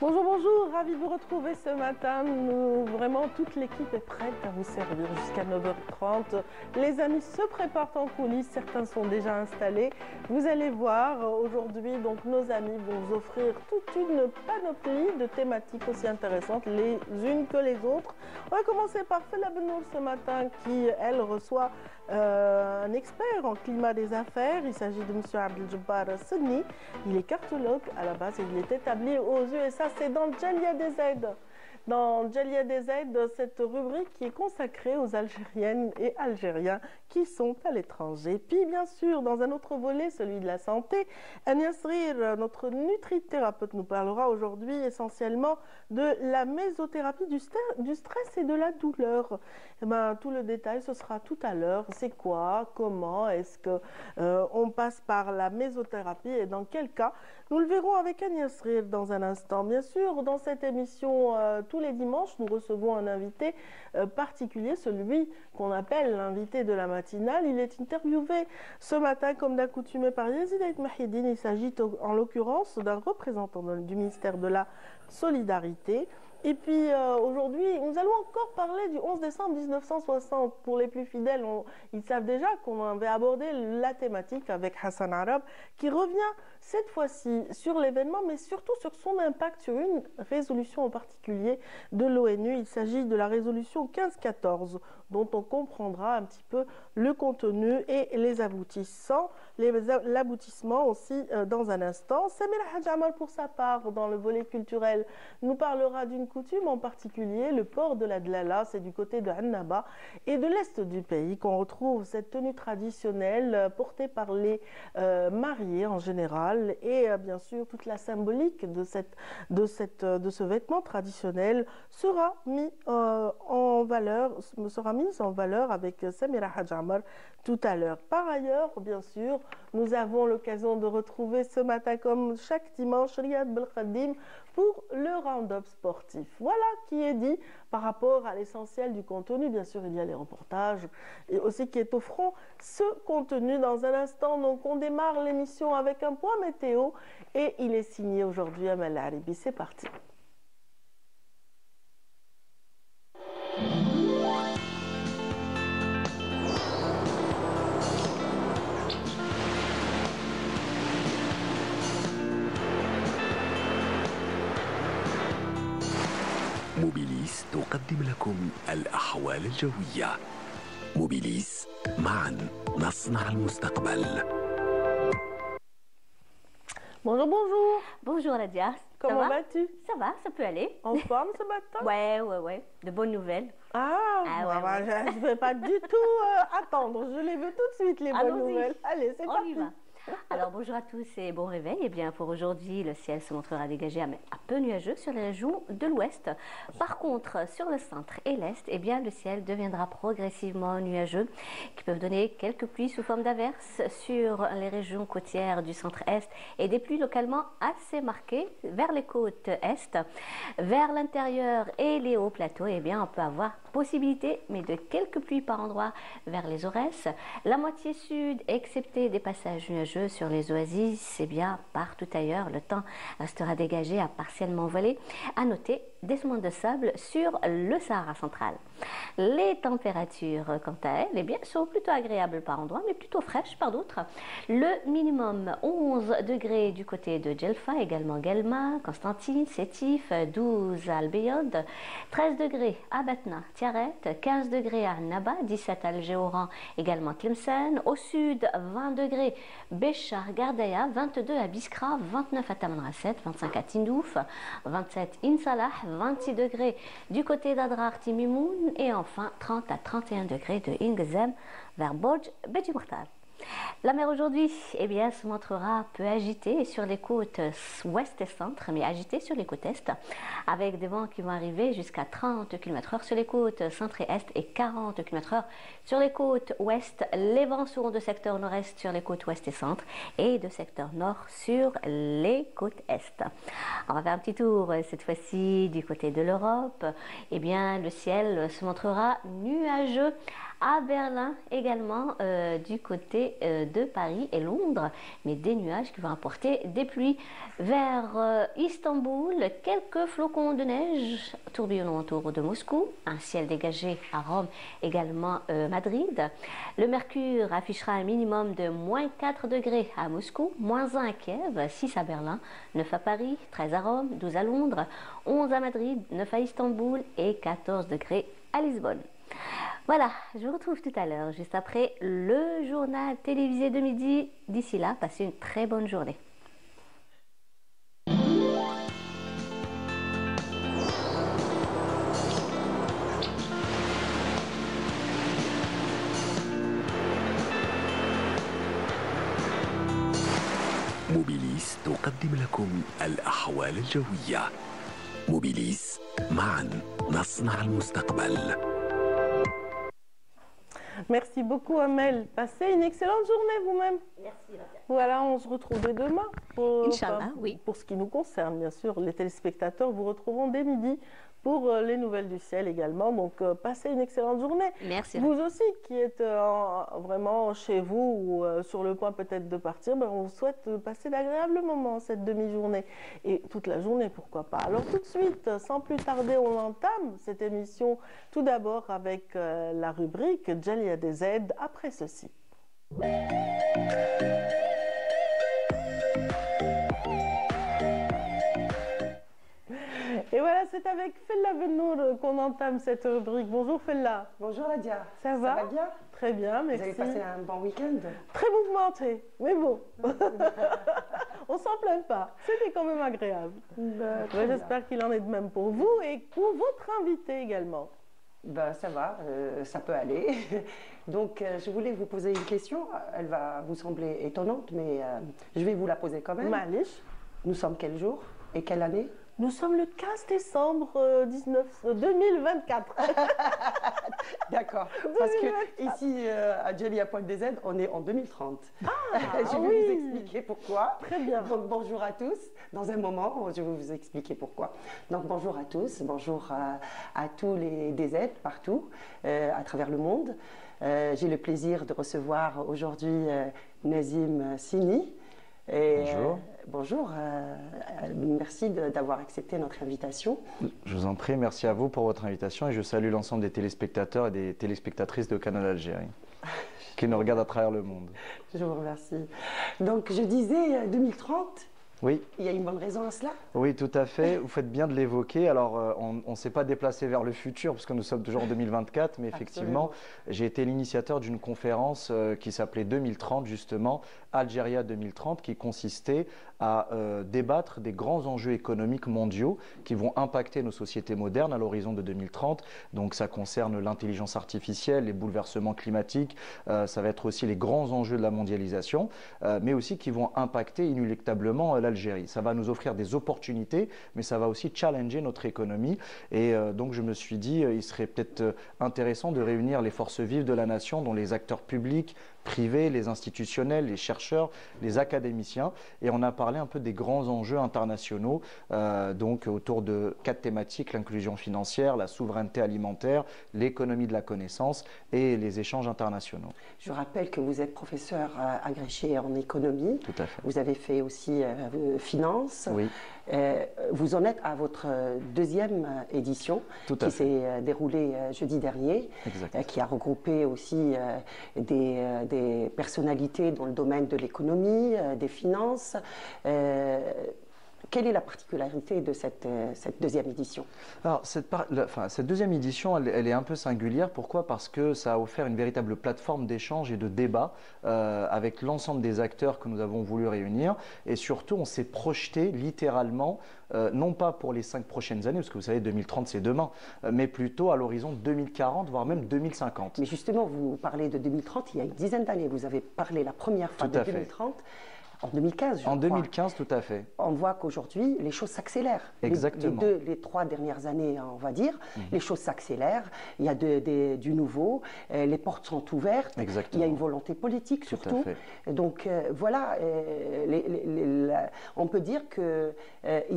Bonjour, bonjour, ravi de vous retrouver ce matin. Vraiment, toute l'équipe est prête à vous servir jusqu'à 9h30. Les amis se préparent en coulisses, certains sont déjà installés. Vous allez voir, aujourd'hui, donc nos amis vont vous offrir toute une panoplie de thématiques aussi intéressantes les unes que les autres. On va commencer par Fela Benour ce matin qui, elle, reçoit un expert en climat des affaires. Il s'agit de M. Abdel-Jabbar Sedni. Il est cartologue à la base et il est établi aux USA. C'est dans Djalia des Aides. Dans Djalia des Aides, cette rubrique qui est consacrée aux Algériennes et Algériens qui sont à l'étranger. Puis bien sûr, dans un autre volet, celui de la santé, Agnès Rir, notre nutrithérapeute, nous parlera aujourd'hui essentiellement de la mésothérapie du stress et de la douleur. Eh ben, tout le détail, ce sera tout à l'heure. C'est quoi? Comment est-ce que on passe par la mésothérapie et dans quel cas? Nous le verrons avec Agnès Rir dans un instant. Bien sûr, dans cette émission, tous les dimanches, nous recevons un invité particulier, celui qu'on appelle l'invité de la matinale. Il est interviewé ce matin, comme d'accoutumé, par Yazid Aït Mahidine. Il s'agit en l'occurrence d'un représentant du ministère de la Solidarité. Et puis aujourd'hui, nous allons encore parler du 11 décembre 1960. Pour les plus fidèles, ils savent déjà qu'on avait abordé la thématique avec Hassan Arab, qui revient cette fois-ci sur l'événement, mais surtout sur son impact sur une résolution en particulier de l'ONU. Il s'agit de la résolution 1514, dont on comprendra un petit peu le contenu et les aboutissants, l'aboutissement aussi dans un instant. Samir Hadjamal, pour sa part, dans le volet culturel, nous parlera d'une coutume en particulier, le port de la dlala, c'est du côté de Annaba et de l'est du pays qu'on retrouve cette tenue traditionnelle portée par les mariés en général et bien sûr toute la symbolique de ce vêtement traditionnel sera mise en valeur avec Samira Hadjamar tout à l'heure. Par ailleurs, bien sûr, nous avons l'occasion de retrouver ce matin, comme chaque dimanche, Riyad Belkhadim pour le round-up sportif. Voilà qui est dit par rapport à l'essentiel du contenu. Bien sûr, il y a les reportages et aussi qui est au front ce contenu dans un instant. Donc, on démarre l'émission avec un point météo et il est signé aujourd'hui à Malaribi. C'est parti. موبيليس تقدم لكم الأحوال الجوية. موبيليس، معا نصنع المستقبل. Bonjour, bonjour. Bonjour Nadia. Comment vas-tu? Ça va, ça peut aller. En forme ce matin? Ouais. De bonnes nouvelles. Ouais. Je ne vais pas du tout attendre. Je les veux tout de suite, les bonnes nouvelles. Allez, c'est parti. On y va. Alors bonjour à tous et bon réveil. Eh bien pour aujourd'hui, le ciel se montrera dégagé un peu nuageux sur les régions de l'ouest. Par contre, sur le centre et l'est, eh bien le ciel deviendra progressivement nuageux, qui peuvent donner quelques pluies sous forme d'averses sur les régions côtières du centre-est et des pluies localement assez marquées vers les côtes est. Vers l'intérieur et les hauts plateaux, eh bien on peut avoir possibilité, mais de quelques pluies par endroit vers les Aurès. La moitié sud, excepté des passages nuageux sur les oasis, eh bien partout ailleurs, le temps restera dégagé à partiellement voilé. À noter des semoirs de sable sur le Sahara central. Les températures, quant à elles, eh bien, sont plutôt agréables par endroits, mais plutôt fraîches par d'autres. Le minimum 11 degrés du côté de Djelfa, également Guelma, Constantine, Sétif, 12 à Al-Beyod, 13 degrés à Batna, Tiaret, 15 degrés à Naba, 17 à Algéoran, également Tlemcen. Au sud, 20 degrés Béchar, Gardaya, 22 à Biskra, 29 à Tamanrasset, 25 à Tindouf, 27 Insalah, 26 degrés du côté d'Adrar, Timimoun et enfin 30 à 31 degrés de Ingzem vers Bodj, Beji Mokhtar. La mer aujourd'hui, eh bien, se montrera peu agitée sur les côtes ouest et centre, mais agitée sur les côtes est, avec des vents qui vont arriver jusqu'à 30 km/h sur les côtes centre et est et 40 km/h sur les côtes ouest. Les vents seront de secteur nord-est sur les côtes ouest et centre et de secteur nord sur les côtes est. On va faire un petit tour cette fois-ci du côté de l'Europe. Eh bien, le ciel se montrera nuageux À Berlin également, du côté de Paris et Londres, mais des nuages qui vont apporter des pluies. Vers Istanbul, quelques flocons de neige tourbillonnant autour de Moscou, un ciel dégagé à Rome, également Madrid. Le mercure affichera un minimum de -4 degrés à Moscou, -1 à Kiev, 6 à Berlin, 9 à Paris, 13 à Rome, 12 à Londres, 11 à Madrid, 9 à Istanbul et 14 degrés à Lisbonne. Voilà, je vous retrouve tout à l'heure, juste après le journal télévisé de midi. D'ici là, passez une très bonne journée. موبيليس تقدم لكم الأحوال الجوية. موبيليس، معا نصنع المستقبل. Merci beaucoup Amel. Passez une excellente journée vous-même. Merci. Voilà, on se retrouve dès demain. Inch'Allah, oui. Pour ce qui nous concerne, bien sûr, les téléspectateurs vous retrouveront dès midi pour les nouvelles du ciel également. Donc, passez une excellente journée. Merci. Vous aussi, qui êtes vraiment chez vous ou sur le point peut-être de partir, ben, on vous souhaite passer d'agréables moments cette demi-journée. Et toute la journée, pourquoi pas. Alors, tout de suite, sans plus tarder, on entame cette émission. Tout d'abord avec la rubrique Djalia DZ, après ceci. Et voilà, c'est avec Fella Benour qu'on entame cette rubrique. Bonjour Fella. Bonjour Nadia. Ça va bien? Très bien, merci. Vous avez passé un bon week-end? Très mouvementé, mais bon. On s'en plaint pas. C'était quand même agréable. J'espère qu'il en est de même pour vous et pour votre invité également. Ça va, ça peut aller. Donc, je voulais vous poser une question. Elle va vous sembler étonnante, mais je vais vous la poser quand même. Malish. Nous sommes quel jour et quelle année? Nous sommes le 15 décembre 2024. D'accord. Parce que ici, à Djalia.dz, on est en 2030. Je vais vous expliquer pourquoi. Très bien. Donc, bonjour à tous. Dans un moment, je vais vous expliquer pourquoi. Donc, bonjour à tous. Bonjour à tous les DZ partout, à travers le monde. J'ai le plaisir de recevoir aujourd'hui Nazim Sini. Bonjour. Bonjour, merci d'avoir accepté notre invitation. Je vous en prie, merci à vous pour votre invitation et je salue l'ensemble des téléspectateurs et des téléspectatrices de Canal Algérie qui nous regardent à travers le monde. Je vous remercie. Donc je disais 2030. Oui. Il y a une bonne raison à cela? Oui, tout à fait. Vous faites bien de l'évoquer. Alors, on ne s'est pas déplacé vers le futur, parce que nous sommes toujours en 2024, mais effectivement, j'ai été l'initiateur d'une conférence qui s'appelait 2030, justement, Algérie 2030, qui consistait à débattre des grands enjeux économiques mondiaux qui vont impacter nos sociétés modernes à l'horizon de 2030. Donc, ça concerne l'intelligence artificielle, les bouleversements climatiques, ça va être aussi les grands enjeux de la mondialisation, mais aussi qui vont impacter inéluctablement l'Algérie. Ça va nous offrir des opportunités, mais ça va aussi challenger notre économie. Et donc, je me suis dit, il serait peut-être intéressant de réunir les forces vives de la nation, dont les acteurs publics, privés, les institutionnels, les chercheurs, les académiciens, et on a parlé un peu des grands enjeux internationaux, donc autour de 4 thématiques: l'inclusion financière, la souveraineté alimentaire, l'économie de la connaissance et les échanges internationaux. Je rappelle que vous êtes professeur agrégé en économie. Tout à fait. Vous avez fait aussi finance. Oui. Vous en êtes à votre deuxième édition qui s'est déroulée jeudi dernier, qui a regroupé aussi des personnalités dans le domaine de l'économie, des finances. Quelle est la particularité de cette deuxième édition? Alors, cette deuxième édition, elle est un peu singulière. Pourquoi? Parce que ça a offert une véritable plateforme d'échange et de débat avec l'ensemble des acteurs que nous avons voulu réunir. Et surtout, on s'est projeté littéralement, non pas pour les 5 prochaines années, parce que vous savez, 2030 c'est demain, mais plutôt à l'horizon 2040, voire même 2050. Mais justement, vous parlez de 2030, il y a une dizaine d'années. Vous avez parlé la première fois de 2030. En 2015, je crois. En 2015, tout à fait. On voit qu'aujourd'hui, les choses s'accélèrent. Exactement. Les 3 dernières années, on va dire, les choses s'accélèrent. Il y a du nouveau, les portes sont ouvertes. Exactement. Il y a une volonté politique surtout. Tout à fait. Donc voilà, on peut dire qu'il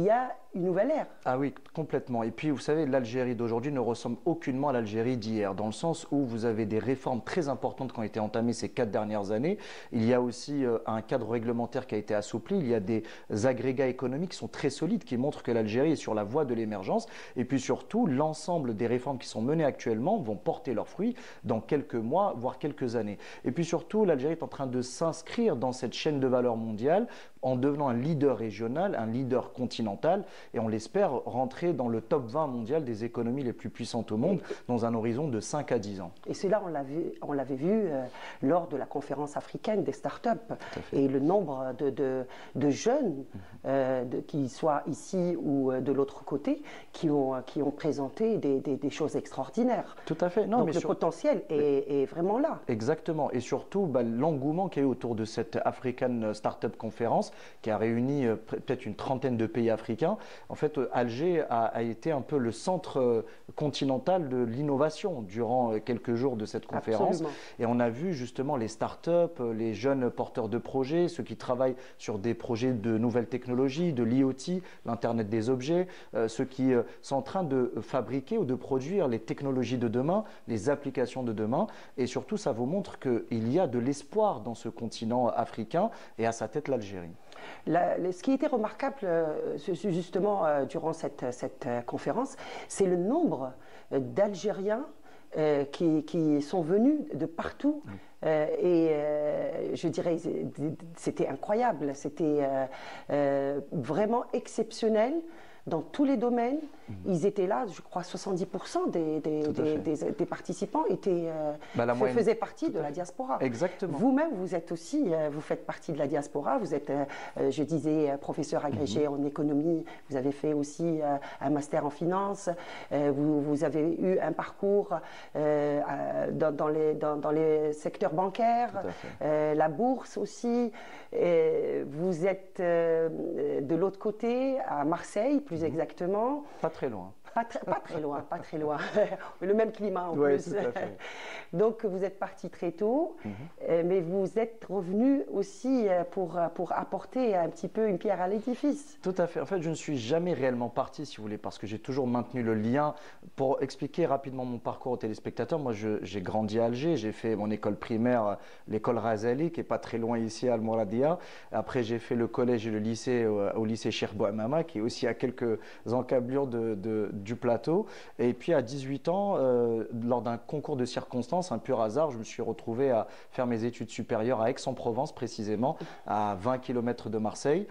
y a une nouvelle ère. Ah oui, complètement. Et puis, vous savez, l'Algérie d'aujourd'hui ne ressemble aucunement à l'Algérie d'hier, dans le sens où vous avez des réformes très importantes qui ont été entamées ces 4 dernières années. Il y a aussi un cadre réglementaire qui a été assoupli. Il y a des agrégats économiques qui sont très solides, qui montrent que l'Algérie est sur la voie de l'émergence. Et puis surtout, l'ensemble des réformes qui sont menées actuellement vont porter leurs fruits dans quelques mois, voire quelques années. Et puis surtout, l'Algérie est en train de s'inscrire dans cette chaîne de valeur mondiale en devenant un leader régional, un leader continental, et on l'espère rentrer dans le top 20 mondial des économies les plus puissantes au monde dans un horizon de 5 à 10 ans. Et cela, on l'avait vu lors de la conférence africaine des startups. Et le nombre de jeunes, qu'ils soient ici ou de l'autre côté, qui ont présenté des choses extraordinaires. Tout à fait. Non, donc mais le potentiel est vraiment là. Exactement. Et surtout, l'engouement qu'il y a eu autour de cette African Startup Conference, qui a réuni peut-être une trentaine de pays africains. En fait, Alger a été un peu le centre continental de l'innovation durant quelques jours de cette conférence. Absolument. Et on a vu justement les startups, les jeunes porteurs de projets, ceux qui travaillent sur des projets de nouvelles technologies, de l'IoT, l'Internet des objets, ceux qui sont en train de fabriquer ou de produire les technologies de demain, les applications de demain. Et surtout, ça vous montre qu'il y a de l'espoir dans ce continent africain et à sa tête l'Algérie. Ce qui était remarquable justement durant cette conférence, c'est le nombre d'Algériens qui sont venus de partout. Je dirais c'était incroyable, c'était vraiment exceptionnel. Dans tous les domaines, ils étaient là, je crois 70% des participants faisaient partie de la diaspora. Exactement. Vous-même, vous êtes aussi, vous faites partie de la diaspora, vous êtes, je disais, professeur agrégé en économie, vous avez fait aussi un master en finance, vous avez eu un parcours dans les secteurs bancaires, la bourse aussi, vous êtes de l'autre côté, à Marseille, plus exactement. Pas très loin. Pas très loin. Le même climat en plus. Tout à fait. Donc vous êtes parti très tôt, mais vous êtes revenu aussi pour apporter un petit peu une pierre à l'édifice. Tout à fait. En fait, je ne suis jamais réellement parti, si vous voulez, parce que j'ai toujours maintenu le lien. Pour expliquer rapidement mon parcours aux téléspectateurs, moi j'ai grandi à Alger, j'ai fait mon école primaire, l'école Razali, qui n'est pas très loin ici à Al-Mouradia. Après, j'ai fait le collège et le lycée au lycée Cheikh Bouhamama, qui est aussi à quelques encablures du plateau. Et puis à 18 ans, lors d'un concours de circonstances, un pur hasard, je me suis retrouvé à faire mes études supérieures à Aix-en-Provence précisément, à 20 km de Marseille.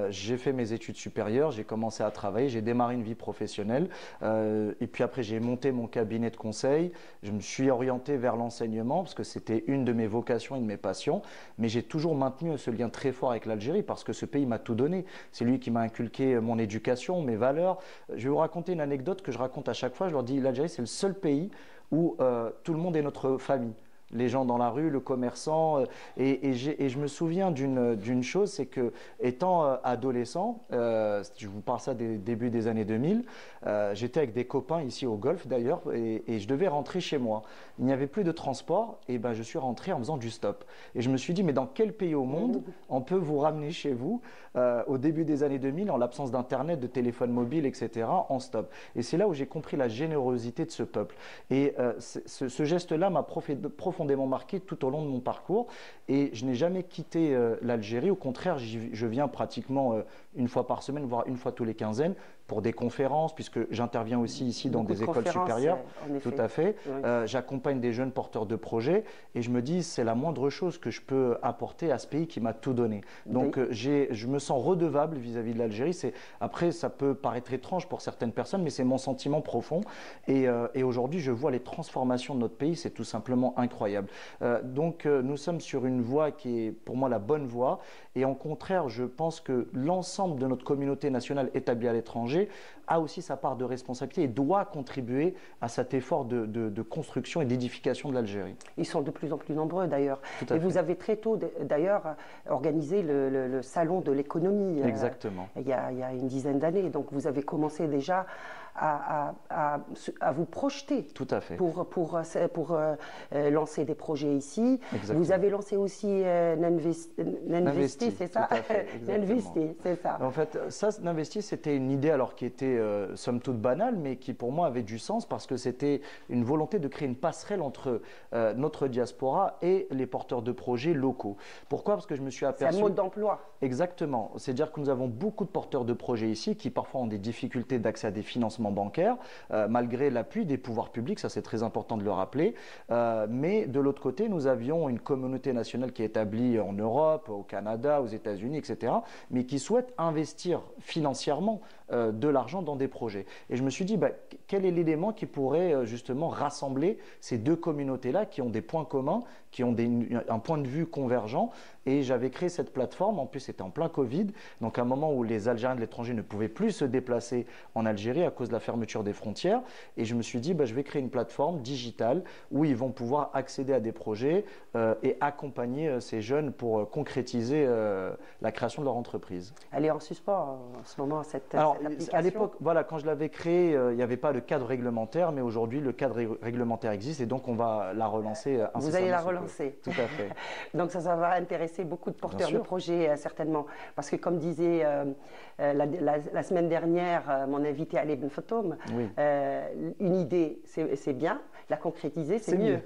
J'ai fait mes études supérieures, j'ai commencé à travailler, j'ai démarré une vie professionnelle. Et puis après, j'ai monté mon cabinet de conseil. Je me suis orienté vers l'enseignement parce que c'était une de mes vocations et de mes passions. Mais j'ai toujours maintenu ce lien très fort avec l'Algérie parce que ce pays m'a tout donné. C'est lui qui m'a inculqué mon éducation, mes valeurs. Je vais vous raconter une anecdote que je raconte à chaque fois. Je leur dis, l'Algérie, c'est le seul pays où tout le monde est notre famille. Les gens dans la rue, le commerçant. Et je me souviens d'une chose, c'est que étant adolescent, je vous parle ça des débuts des années 2000, j'étais avec des copains ici au Golfe d'ailleurs, et je devais rentrer chez moi. Il n'y avait plus de transport, et ben je suis rentré en faisant du stop. Et je me suis dit, mais dans quel pays au monde on peut vous ramener chez vous au début des années 2000, en l'absence d'internet, de téléphone mobile, etc., en stop. Et c'est là où j'ai compris la générosité de ce peuple. Et ce geste-là m'a profondément marqué tout au long de mon parcours, et je n'ai jamais quitté l'Algérie. Au contraire, je viens pratiquement une fois par semaine, voire une fois tous les quinzaines, pour des conférences, puisque j'interviens aussi ici dans des écoles supérieures. Tout à fait. Oui. J'accompagne des jeunes porteurs de projets, et je me dis, c'est la moindre chose que je peux apporter à ce pays qui m'a tout donné. Donc je me sens redevable vis-à-vis de l'Algérie. Après, ça peut paraître étrange pour certaines personnes, mais c'est mon sentiment profond. Et aujourd'hui, je vois les transformations de notre pays, c'est tout simplement incroyable. Nous sommes sur une voie qui est pour moi la bonne voie, et au contraire, je pense que l'ensemble de notre communauté nationale établie à l'étranger a aussi sa part de responsabilité et doit contribuer à cet effort de construction et d'édification de l'Algérie. Ils sont de plus en plus nombreux d'ailleurs. Et vous avez très tôt d'ailleurs organisé le salon de l'économie. Exactement. Il y a une dizaine d'années. Donc vous avez commencé déjà à vous projeter. Tout à fait. Pour lancer des projets ici. Exactement. Vous avez lancé aussi N'Investi, c'est ça? Tout à fait, N'Investi, c'est ça. En fait, ça, N'Investi, c'était une idée alors qui était somme toute banale, mais qui pour moi avait du sens parce que c'était une volonté de créer une passerelle entre notre diaspora et les porteurs de projets locaux. Pourquoi? Parce que je me suis aperçu… C'est un mode d'emploi. Exactement. C'est-à-dire que nous avons beaucoup de porteurs de projets ici qui parfois ont des difficultés d'accès à des financements bancaires, malgré l'appui des pouvoirs publics, ça c'est très important de le rappeler. Mais de l'autre côté, nous avions une communauté nationale qui est établie en Europe, au Canada, aux États-Unis, etc., mais qui souhaite investir financièrement de l'argent dans des projets. Et je me suis dit, quel est l'élément qui pourrait justement rassembler ces deux communautés-là qui ont des points communs, qui ont un point de vue convergent. Et j'avais créé cette plateforme, en plus c'était en plein Covid, donc à un moment où les Algériens de l'étranger ne pouvaient plus se déplacer en Algérie à cause de la fermeture des frontières. Et je me suis dit, je vais créer une plateforme digitale où ils vont pouvoir accéder à des projets et accompagner ces jeunes pour concrétiser la création de leur entreprise. Elle est en suspens en ce moment, cette application. À l'époque, voilà, quand je l'avais créée, il n'y avait pas de cadre réglementaire, mais aujourd'hui le cadre réglementaire existe et donc on va la relancer incessamment. Vous allez la relancer. Tout à fait. Donc ça va intéresser beaucoup de porteurs de projets, certainement. Parce que comme disait la semaine dernière mon invité Ali Ben Fatoum, oui. Une idée c'est bien, la concrétiser c'est mieux.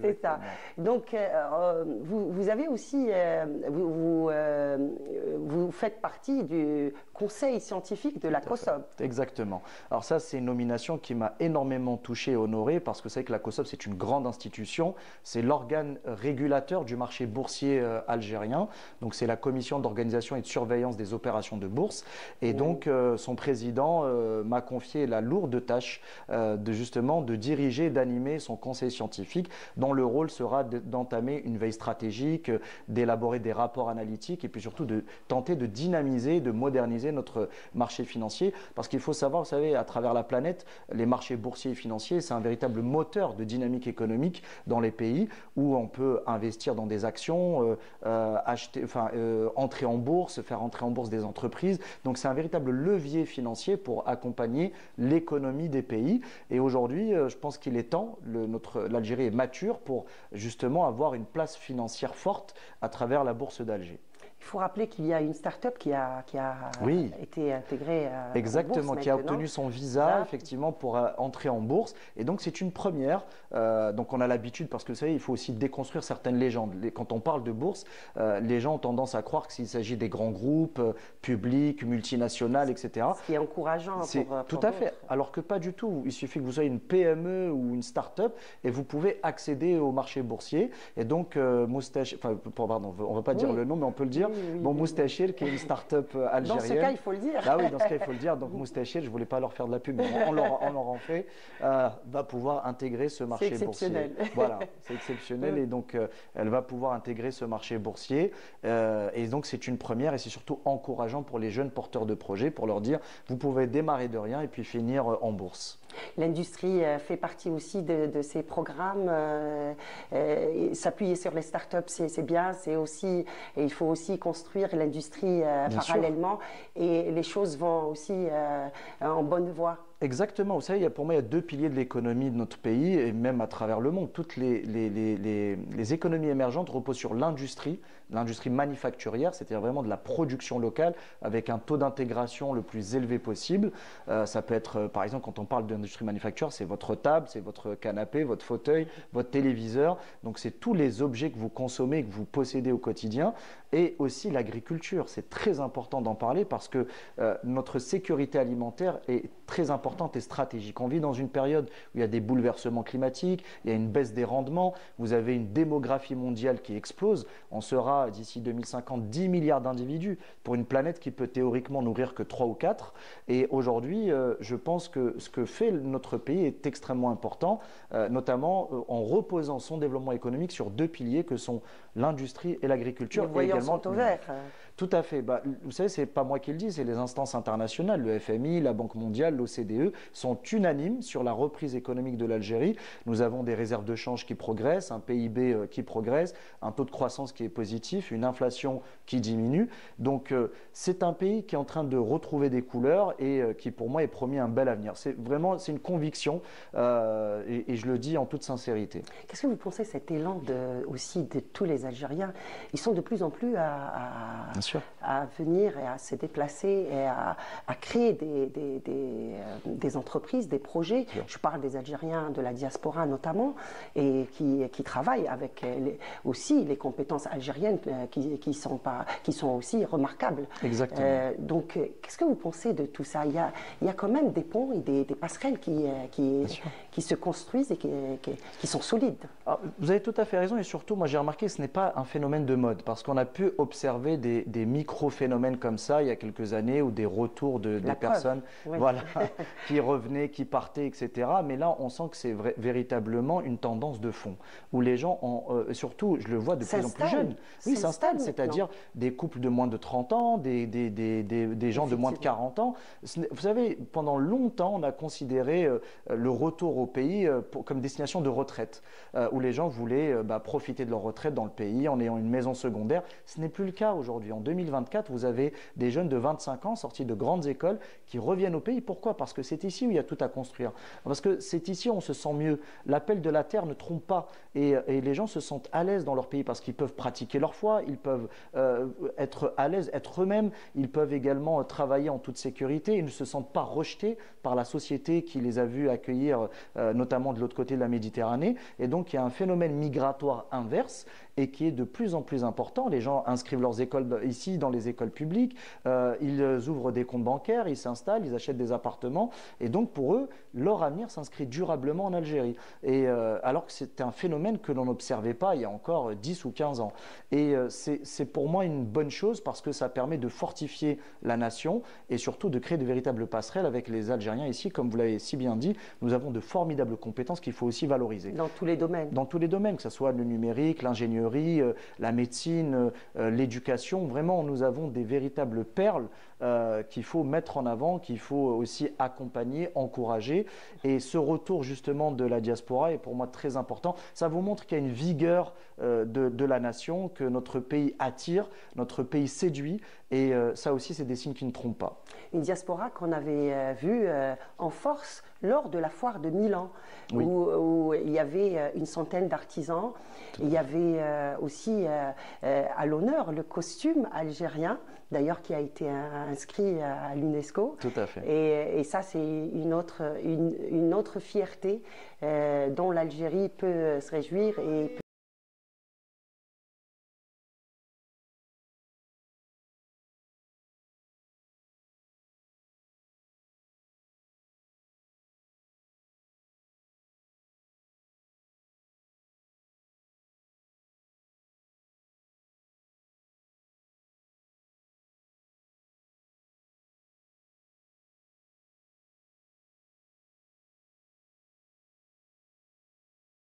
C'est ça. Donc vous avez aussi, vous faites partie du conseil scientifique de la COSOB. Exactement. Alors ça c'est une nomination qui m'a énormément touché et honoré parce que c'est que la COSOB c'est une grande institution, c'est l'organe régulateur du marché boursier algérien, donc c'est la commission d'organisation et de surveillance des opérations de bourse et donc son président m'a confié la lourde tâche de diriger, d'animer son conseil scientifique dont le rôle sera d'entamer une veille stratégique, d'élaborer des rapports analytiques et puis surtout de tenter de dynamiser, de moderniser notre marché financier parce qu'il faut savoir, vous savez, à travers la planète, les marchés boursiers et financiers, c'est un véritable moteur de dynamique économique dans les pays où on peut investir dans des actions, entrer en bourse, faire entrer en bourse des entreprises. Donc c'est un véritable levier financier pour accompagner l'économie des pays. Et aujourd'hui, je pense qu'il est temps, l'Algérie est mature pour justement avoir une place financière forte à travers la bourse d'Alger. Il faut rappeler qu'il y a une start-up qui a été intégrée exactement, en bourse qui a obtenu son visa effectivement pour entrer en bourse. Et donc c'est une première. Donc on a l'habitude, parce que vous savez, il faut aussi déconstruire certaines légendes. Quand on parle de bourse, les gens ont tendance à croire qu'il s'agit des grands groupes publics, multinationales, etc. Ce qui est encourageant pour tout à fait. Alors que pas du tout. Il suffit que vous soyez une PME ou une start-up et vous pouvez accéder au marché boursier. Et donc Moustachir, pardon, on ne va pas dire le nom, mais on peut le dire. Moustachir, qui est une start-up algérienne. Dans ce cas, il faut le dire. Ah oui, dans ce cas, il faut le dire. Donc Moustachir, je ne voulais pas leur faire de la pub, mais on leur en fait, va pouvoir intégrer ce marché boursier. Voilà, c'est exceptionnel. Et donc, elle va pouvoir intégrer ce marché boursier. Et donc, c'est une première et c'est surtout encourageant pour les jeunes porteurs de projets pour leur dire, vous pouvez démarrer de rien et puis finir en bourse. L'industrie fait partie aussi de ces programmes. S'appuyer sur les startups, c'est bien. Et il faut aussi construire l'industrie parallèlement. Et les choses vont aussi en bonne voie. Exactement. Vous savez, pour moi, il y a deux piliers de l'économie de notre pays et même à travers le monde. Toutes les économies émergentes reposent sur l'industrie manufacturière, c'est-à-dire vraiment de la production locale avec un taux d'intégration le plus élevé possible. Ça peut être, par exemple, quand on parle d'industrie manufacturière, c'est votre table, c'est votre canapé, votre fauteuil, votre téléviseur. Donc, c'est tous les objets que vous consommez, que vous possédez au quotidien. Et aussi l'agriculture. C'est très important d'en parler parce que notre sécurité alimentaire est très importante et stratégique. On vit dans une période où il y a des bouleversements climatiques, il y a une baisse des rendements, vous avez une démographie mondiale qui explose. On sera d'ici 2050 10 milliards d'individus pour une planète qui peut théoriquement nourrir que 3 ou 4. Et aujourd'hui, je pense que ce que fait notre pays est extrêmement important, notamment en reposant son développement économique sur deux piliers que sont l'industrie et l'agriculture. Les voyants sont au vert. Tout à fait. Bah, vous savez, ce n'est pas moi qui le dis, c'est les instances internationales, le FMI, la Banque mondiale, l'OCDE, sont unanimes sur la reprise économique de l'Algérie. Nous avons des réserves de change qui progressent, un PIB qui progresse, un taux de croissance qui est positif, une inflation qui diminue. Donc c'est un pays qui est en train de retrouver des couleurs et qui pour moi est promis un bel avenir. C'est une conviction et je le dis en toute sincérité. Qu'est-ce que vous pensez de cet élan aussi de tous les Algériens? Ils sont de plus en plus à venir et à se déplacer et à créer des entreprises, des projets. Je parle des Algériens de la diaspora notamment et qui travaillent avec aussi les compétences algériennes qui sont aussi remarquables. Exactement. Donc, qu'est-ce que vous pensez de tout ça? Il y a quand même des ponts et des passerelles qui se construisent et qui sont solides. Alors, vous avez tout à fait raison et surtout, moi j'ai remarqué que ce n'est pas un phénomène de mode parce qu'on a pu observer des micro-phénomènes comme ça il y a quelques années ou des retours des personnes voilà, qui revenaient, qui partaient, etc. Mais là, on sent que c'est véritablement une tendance de fond où les gens, surtout, je le vois de plus en plus jeunes, s'installent, c'est-à-dire des couples de moins de 30 ans, des gens de moins de 40 ans. Vous savez, pendant longtemps, on a considéré le retour au pays comme destination de retraite, où les gens voulaient profiter de leur retraite dans le pays en ayant une maison secondaire. Ce n'est plus le cas aujourd'hui. En 2024, vous avez des jeunes de 25 ans sortis de grandes écoles qui reviennent au pays. Pourquoi? Parce que c'est ici où il y a tout à construire. Parce que c'est ici où on se sent mieux. L'appel de la terre ne trompe pas. Et les gens se sentent à l'aise dans leur pays parce qu'ils peuvent pratiquer leur foi, ils peuvent être à l'aise, être eux-mêmes, ils peuvent également travailler en toute sécurité. Ils ne se sentent pas rejetés par la société qui les a vus accueillir, notamment de l'autre côté de la Méditerranée. Et donc, il y a un phénomène migratoire inverse et qui est de plus en plus important. Les gens inscrivent leurs écoles ici dans les écoles publiques, ils ouvrent des comptes bancaires, ils s'installent, ils achètent des appartements et donc pour eux, leur avenir s'inscrit durablement en Algérie. Et alors que c'était un phénomène que l'on n'observait pas il y a encore 10 ou 15 ans. Et c'est pour moi une bonne chose parce que ça permet de fortifier la nation et surtout de créer de véritables passerelles avec les Algériens ici. Comme vous l'avez si bien dit, nous avons de formidables compétences qu'il faut aussi valoriser. Dans tous les domaines. Dans tous les domaines, que ce soit le numérique, l'ingénierie, la médecine, l'éducation. Vraiment, nous avons des véritables perles qu'il faut mettre en avant, qu'il faut aussi accompagner, encourager. Et ce retour justement de la diaspora est pour moi très important. Ça vous montre qu'il y a une vigueur de la nation, que notre pays attire, notre pays séduit. Et ça aussi, c'est des signes qui ne trompent pas. Une diaspora qu'on avait vue en force lors de la foire de Milan, où il y avait une centaine d'artisans. Il y avait aussi à l'honneur le costume algérien, d'ailleurs qui a été inscrit à l'UNESCO. Tout à fait. Et ça, c'est une autre fierté dont l'Algérie peut se réjouir et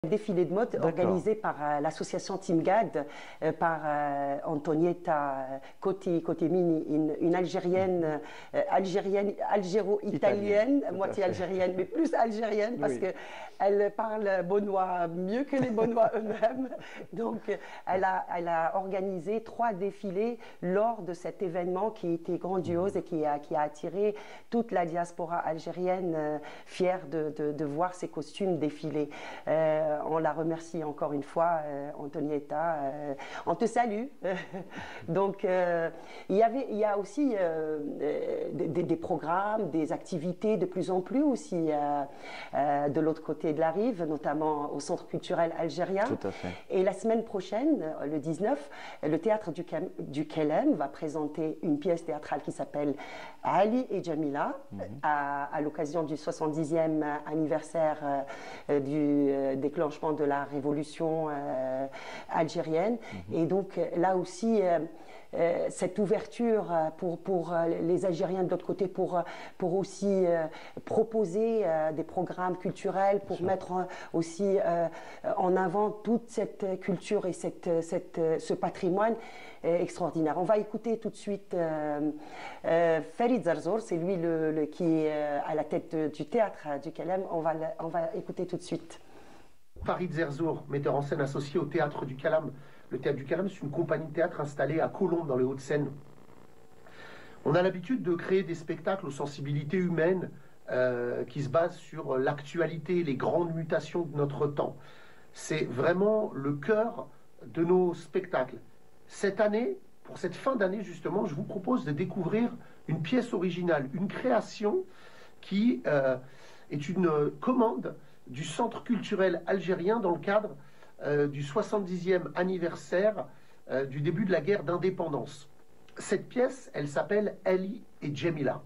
défilé de mode organisé par l'association Team GAD, par Antonietta Cotemini, une Algérienne, algéro-italienne, moitié algérienne, mais plus algérienne parce qu'elle parle beaunois mieux que les Beaunois eux-mêmes. Donc, elle a organisé 3 défilés lors de cet événement qui était grandiose et qui a attiré toute la diaspora algérienne fière de voir ces costumes défiler. On la remercie encore une fois, Antonietta. On te salue. Donc, il y a aussi des programmes, des activités de plus en plus aussi de l'autre côté de la rive, notamment au Centre culturel algérien. Tout à fait. Et la semaine prochaine, le 19, le théâtre du Kelem va présenter une pièce théâtrale qui s'appelle Ali et Jamila, à l'occasion du 70e anniversaire du déclenchement de la révolution algérienne. Et donc là aussi, cette ouverture pour les Algériens de l'autre côté, pour aussi proposer des programmes culturels, pour mettre aussi en avant toute cette culture et ce patrimoine extraordinaire. On va écouter tout de suite Farid Zarzour, c'est lui qui est à la tête du théâtre du Kalam. On va écouter tout de suite. Farid Zarzour, metteur en scène associé au théâtre du Kalam. Le théâtre du Kalam, c'est une compagnie de théâtre installée à Colombes, dans les Hauts-de-Seine. On a l'habitude de créer des spectacles aux sensibilités humaines qui se basent sur l'actualité, les grandes mutations de notre temps. C'est vraiment le cœur de nos spectacles. Cette année, pour cette fin d'année justement, je vous propose de découvrir une pièce originale, une création qui est une commande du Centre culturel algérien dans le cadre du 70e anniversaire du début de la guerre d'indépendance. Cette pièce, elle s'appelle Ali et Djemila.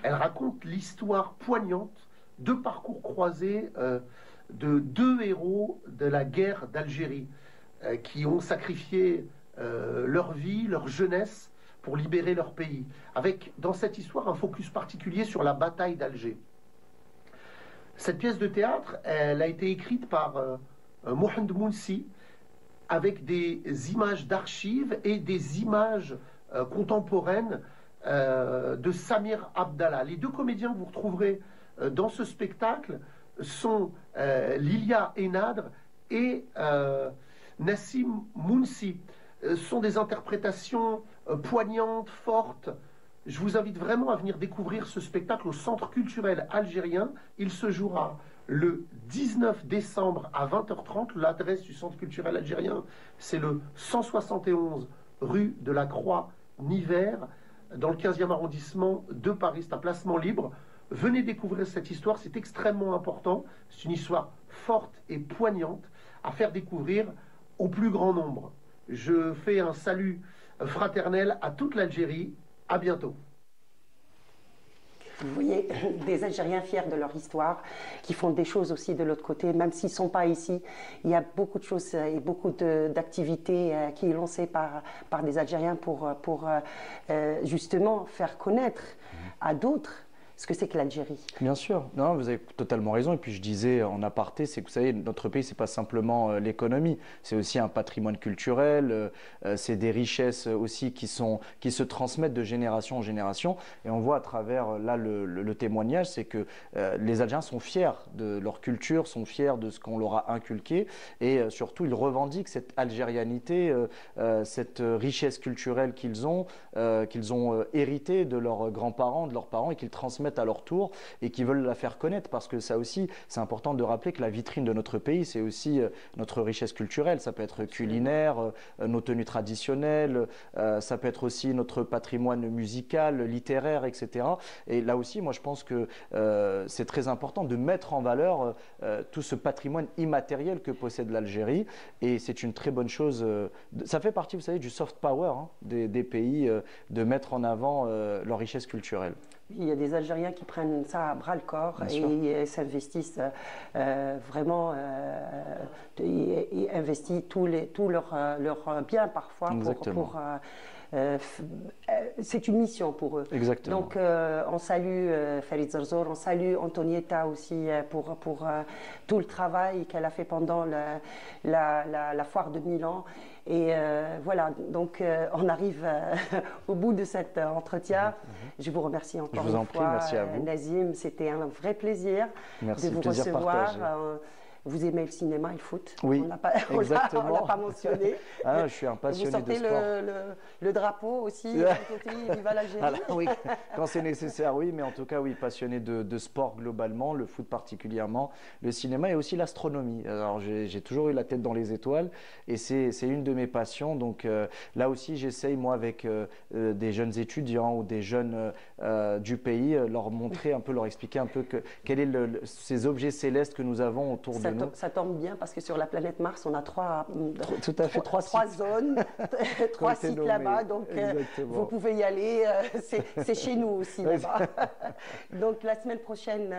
Elle raconte l'histoire poignante de parcours croisés de deux héros de la guerre d'Algérie qui ont sacrifié leur vie, leur jeunesse pour libérer leur pays. Avec, dans cette histoire, un focus particulier sur la bataille d'Alger. Cette pièce de théâtre, elle a été écrite par Mohamed Mounsi avec des images d'archives et des images contemporaines de Samir Abdallah. Les deux comédiens que vous retrouverez dans ce spectacle sont Lilia Enadr et Nassim Mounsi. Sont des interprétations poignantes, fortes. Je vous invite vraiment à venir découvrir ce spectacle au Centre culturel algérien. Il se jouera le 19 décembre à 20h30. L'adresse du Centre culturel algérien, c'est le 171 rue de la Croix-Nivert, dans le 15e arrondissement de Paris. C'est un placement libre. Venez découvrir cette histoire, c'est extrêmement important. C'est une histoire forte et poignante à faire découvrir au plus grand nombre. Je fais un salut fraternel à toute l'Algérie. À bientôt. Vous voyez, des Algériens fiers de leur histoire, qui font des choses aussi de l'autre côté, même s'ils ne sont pas ici. Il y a beaucoup de choses et beaucoup d'activités qui sont lancées par des Algériens pour justement faire connaître à d'autres ce que c'est que l'Algérie. Bien sûr, non, vous avez totalement raison. Et puis je disais en aparté, c'est que vous savez, notre pays, c'est pas simplement l'économie, c'est aussi un patrimoine culturel, c'est des richesses aussi qui se transmettent de génération en génération. Et on voit à travers là le témoignage, c'est que les Algériens sont fiers de leur culture, sont fiers de ce qu'on leur a inculqué, et surtout ils revendiquent cette algérianité, cette richesse culturelle qu'ils ont héritée de leurs grands-parents, de leurs parents, et qu'ils transmettent à leur tour et qui veulent la faire connaître, parce que ça aussi, c'est important de rappeler que la vitrine de notre pays, c'est aussi notre richesse culturelle. Ça peut être culinaire, nos tenues traditionnelles, ça peut être aussi notre patrimoine musical, littéraire, etc. Et là aussi, moi je pense que c'est très important de mettre en valeur tout ce patrimoine immatériel que possède l'Algérie, et c'est une très bonne chose. Ça fait partie, vous savez, du soft power des pays, de mettre en avant leur richesse culturelle. Il y a des Algériens qui prennent ça à bras le corps et s'investissent vraiment, et investissent tout leur bien parfois c'est une mission pour eux. Exactement. Donc on salue Farid Zarzour, on salue Antonietta aussi pour tout le travail qu'elle a fait pendant la foire de Milan. Et voilà, donc on arrive au bout de cet entretien. Je vous remercie encore une fois, merci à vous. Nazim, c'était un vrai plaisir de vous recevoir. Vous aimez le cinéma et le foot? Oui, on l'a pas mentionné. Ah, je suis un passionné de sport. Vous sortez le drapeau aussi, viva l'Algérie. Oui, quand c'est nécessaire, oui, mais en tout cas, oui, passionné de sport globalement, le foot particulièrement, le cinéma et aussi l'astronomie. Alors, j'ai toujours eu la tête dans les étoiles et c'est une de mes passions. Donc là aussi, j'essaye, moi, avec des jeunes étudiants ou des jeunes du pays, leur montrer un peu, leur expliquer un peu quels sont ces objets célestes que nous avons autour de nous. Ça tombe bien parce que sur la planète Mars, on a trois zones, trois sites là-bas, donc vous pouvez y aller, c'est chez nous aussi là-bas. Donc la semaine prochaine,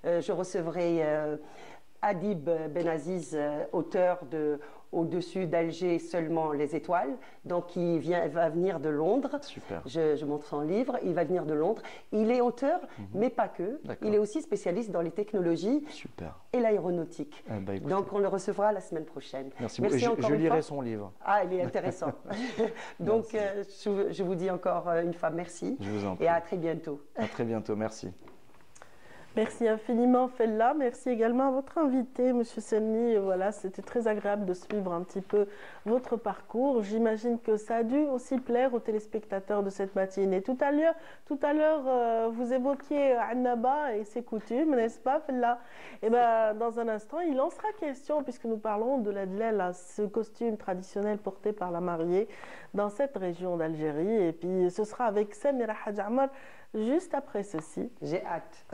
je recevrai Adib Benaziz, auteur de au-dessus d'Alger seulement les étoiles. Donc il va venir de Londres. Super. Je montre son livre. Il va venir de Londres. Il est auteur, mais pas que. Il est aussi spécialiste dans les technologies et l'aéronautique. Donc on le recevra la semaine prochaine. Merci beaucoup. Je lirai son livre. Ah, il est intéressant. Donc je vous dis encore une fois merci. Je vous en prie. Et à très bientôt. À très bientôt. Merci. Merci infiniment, Fella. Merci également à votre invité, Monsieur Selni. Voilà, c'était très agréable de suivre un petit peu votre parcours. J'imagine que ça a dû aussi plaire aux téléspectateurs de cette matinée. Tout à l'heure, vous évoquiez Annaba et ses coutumes, n'est-ce pas, Fella? Et ben, dans un instant, il en sera question, puisque nous parlons de la dlel, ce costume traditionnel porté par la mariée dans cette région d'Algérie. Et puis, ce sera avec Samira Hadj Amar juste après ceci. J'ai hâte.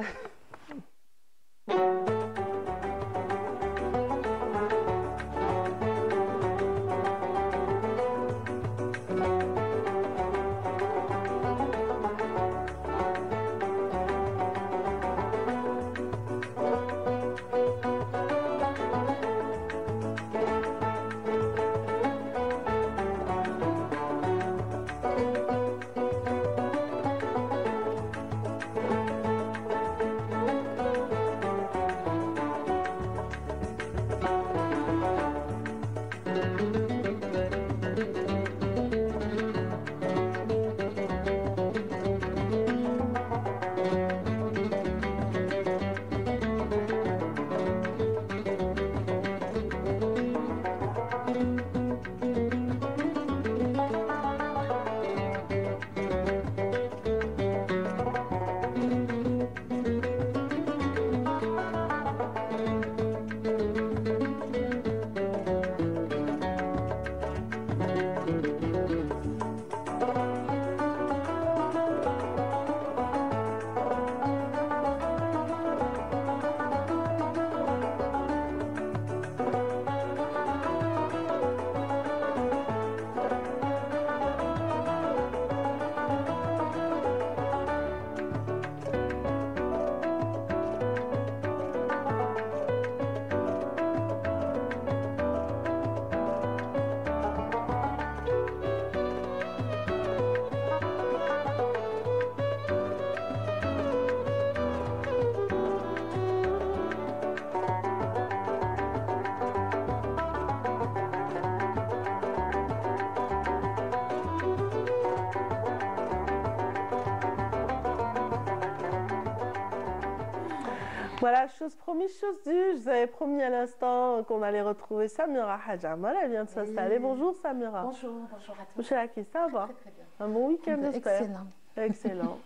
Voilà, chose promise, chose due. Je vous avais promis à l'instant qu'on allait retrouver Samira Hadj Amar. Elle vient de s'installer. Bonjour Samira. Bonjour à tous. Bonjour à qui ça va? Très bien. Un bon week-end, j'espère. Excellent. Excellent.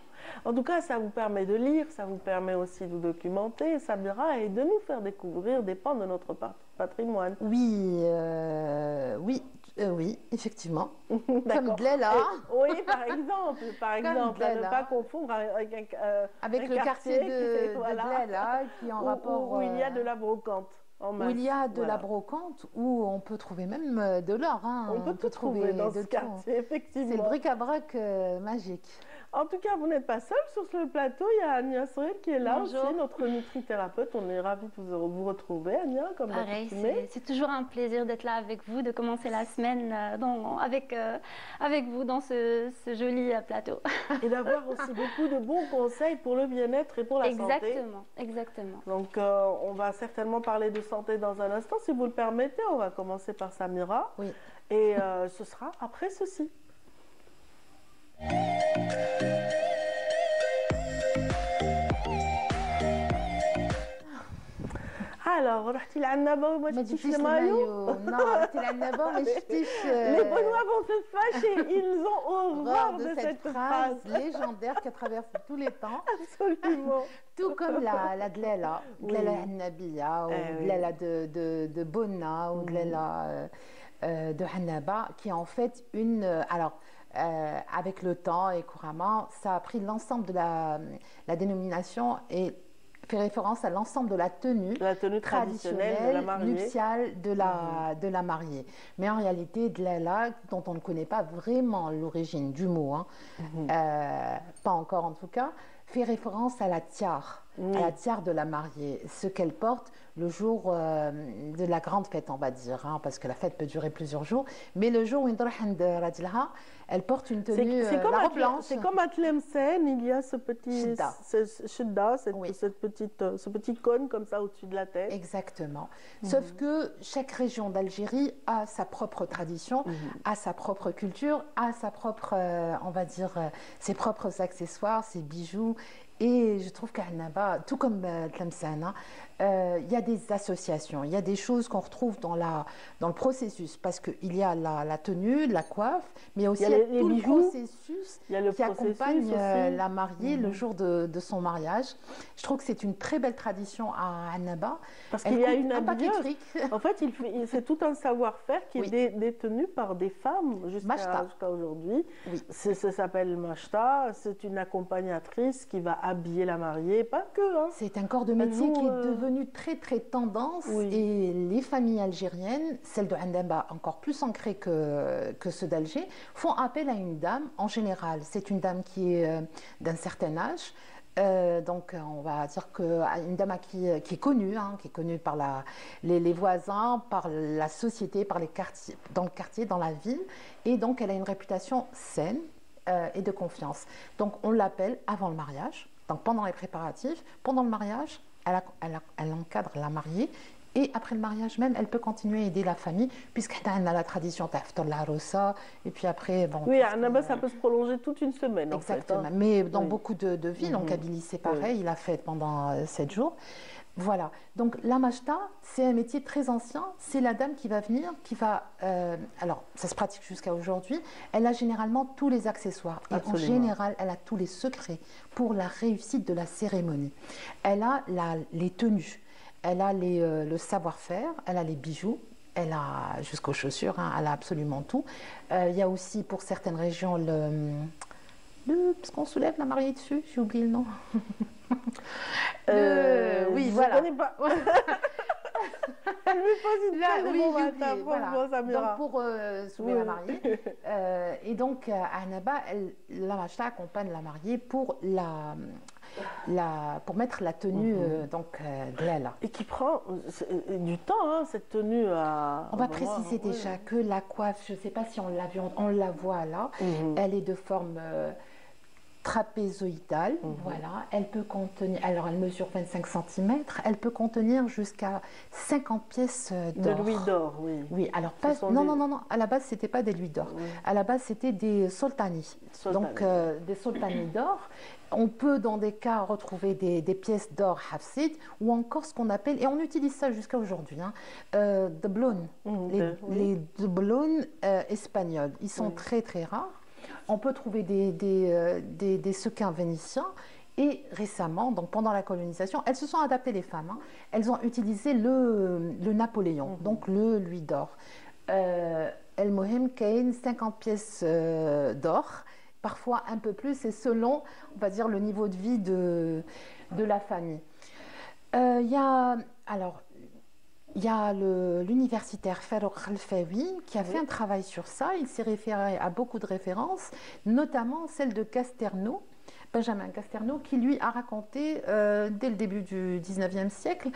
En tout cas, ça vous permet de lire, ça vous permet aussi de vous documenter, Samira, et de nous faire découvrir des pans de notre patrimoine. Oui, oui, effectivement. Comme Dlela. Oui, par exemple, à ne pas confondre avec le quartier de Dlela, qui est en rapport où il y a de la brocante. Où il y a de la brocante, où on peut trouver même de l'or. Hein. On peut trouver dans ce quartier, effectivement. C'est le bric-à-brac magique. En tout cas, vous n'êtes pas seul sur ce plateau. Il y a Ania Sorel qui est là aussi, notre nutrithérapeute. On est ravis de vous retrouver, Ania, comme pareil, c'est toujours un plaisir d'être là avec vous, de commencer la semaine avec vous dans ce joli plateau. Et d'avoir aussi beaucoup de bons conseils pour le bien-être et pour la santé. Exactement. Donc, on va certainement parler de santé dans un instant. Si vous le permettez, on va commencer par Samira. Oui. Et ce sera après ceci. Alors, رحتي للعنابة وما شفتيش المايو؟ Non, رحتي للعنابة وما شفتيش. Les Benoît vont se fâcher, ils ont horreur de cette phrase légendaire qui a traversé tous les temps. Absolument. Tout comme la Dlela, Dlela Hannabiya, ou Dlela de Bona, ou Dlela de Hannaba, qui est en fait une... avec le temps et couramment, ça a pris l'ensemble de la dénomination et fait référence à l'ensemble de la tenue traditionnelle nuptiale de la mariée. Mais en réalité, Dlela, dont on ne connaît pas vraiment l'origine du mot, pas encore en tout cas, fait référence à la tiare, à la tiare de la mariée, ce qu'elle porte le jour de la grande fête, on va dire, hein, parce que la fête peut durer plusieurs jours. Mais le jour où elle porte une tenue, la robe blanche. C'est comme à Tlemcen, il y a ce petit shidda, ce petit cône comme ça au-dessus de la tête. Exactement. Sauf que chaque région d'Algérie a sa propre tradition, a sa propre culture, a sa propre, on va dire, ses propres accessoires, ses bijoux. Et je trouve qu'à Annaba, tout comme Tlemcen, il y a des associations, il y a des choses qu'on retrouve dans le processus, parce qu'il y a la tenue, la coiffe, mais il y a aussi tout le processus qui accompagne la mariée le jour de son mariage. Je trouve que c'est une très belle tradition à Annaba. Parce qu'il y a une habilleuse. En fait, c'est tout un savoir-faire qui est détenu par des femmes jusqu'à aujourd'hui. Oui. Ça s'appelle Mashta, c'est une accompagnatrice qui va habiller la mariée, pas que. Hein. C'est un corps de métier qui est devenu très très tendance et les familles algériennes, celles de Annaba encore plus ancrées que ceux d'Alger, font appel à une dame en général. C'est une dame qui est d'un certain âge. Donc on va dire qu'une dame qui est connue, qui est connue par les voisins, par la société, par les quartiers, dans le quartier, dans la ville, et donc elle a une réputation saine et de confiance. Donc on l'appelle avant le mariage. Donc pendant les préparatifs, pendant le mariage, elle encadre la mariée et après le mariage même, elle peut continuer à aider la famille puisqu'elle a la tradition de la rosa et puis après... Bon, oui, à Annaba, ça peut se prolonger toute une semaine. Exactement, en fait, hein. Mais dans beaucoup de villes, en Kabylie c'est pareil, il a fait pendant 7 jours. Voilà, donc la machta, c'est un métier très ancien, c'est la dame qui va venir, qui va... alors, ça se pratique jusqu'à aujourd'hui, elle a généralement tous les accessoires. Et en général, elle a tous les secrets pour la réussite de la cérémonie. Elle a les tenues, elle a le savoir-faire, elle a les bijoux, elle a jusqu'aux chaussures, elle a absolument tout. Il y a aussi pour certaines régions parce qu'on soulève la mariée dessus, j'ai oublié le nom. Oui, voilà. Je ne connais pas. Elle me pose une très bon matin, voilà. Donc pour soulever la mariée. Et donc à Annaba, la machta accompagne la mariée pour pour mettre la tenue donc glala. Et qui prend du temps, cette tenue à... On va préciser déjà que la coiffe, je ne sais pas si on l'a vu, on la voit là, elle est de forme trapézoïdale, voilà. Elle peut contenir, alors elle mesure 25 cm, elle peut contenir jusqu'à 50 pièces d'or. De louis d'or, oui. Oui, alors pas, non, à la base c'était pas des louis d'or, à la base c'était des soltani. Donc des soltani d'or. On peut dans des cas retrouver des pièces d'or hafsid ou encore ce qu'on appelle, et on utilise ça jusqu'à aujourd'hui, doublones, les doublones espagnols. Ils sont très très rares. On peut trouver des sequins vénitiens et récemment, donc pendant la colonisation, elles se sont adaptées les femmes. Elles ont utilisé le Napoléon, donc le louis d'or. El Mohem Kain, 50 pièces d'or, parfois un peu plus, et selon, on va dire, le niveau de vie de la famille. Il y a l'universitaire Farouk Khalfaoui qui a fait un travail sur ça. Il s'est référé à beaucoup de références, notamment celle de Casterno, Benjamin Casterno, qui lui a raconté dès le début du 19e siècle,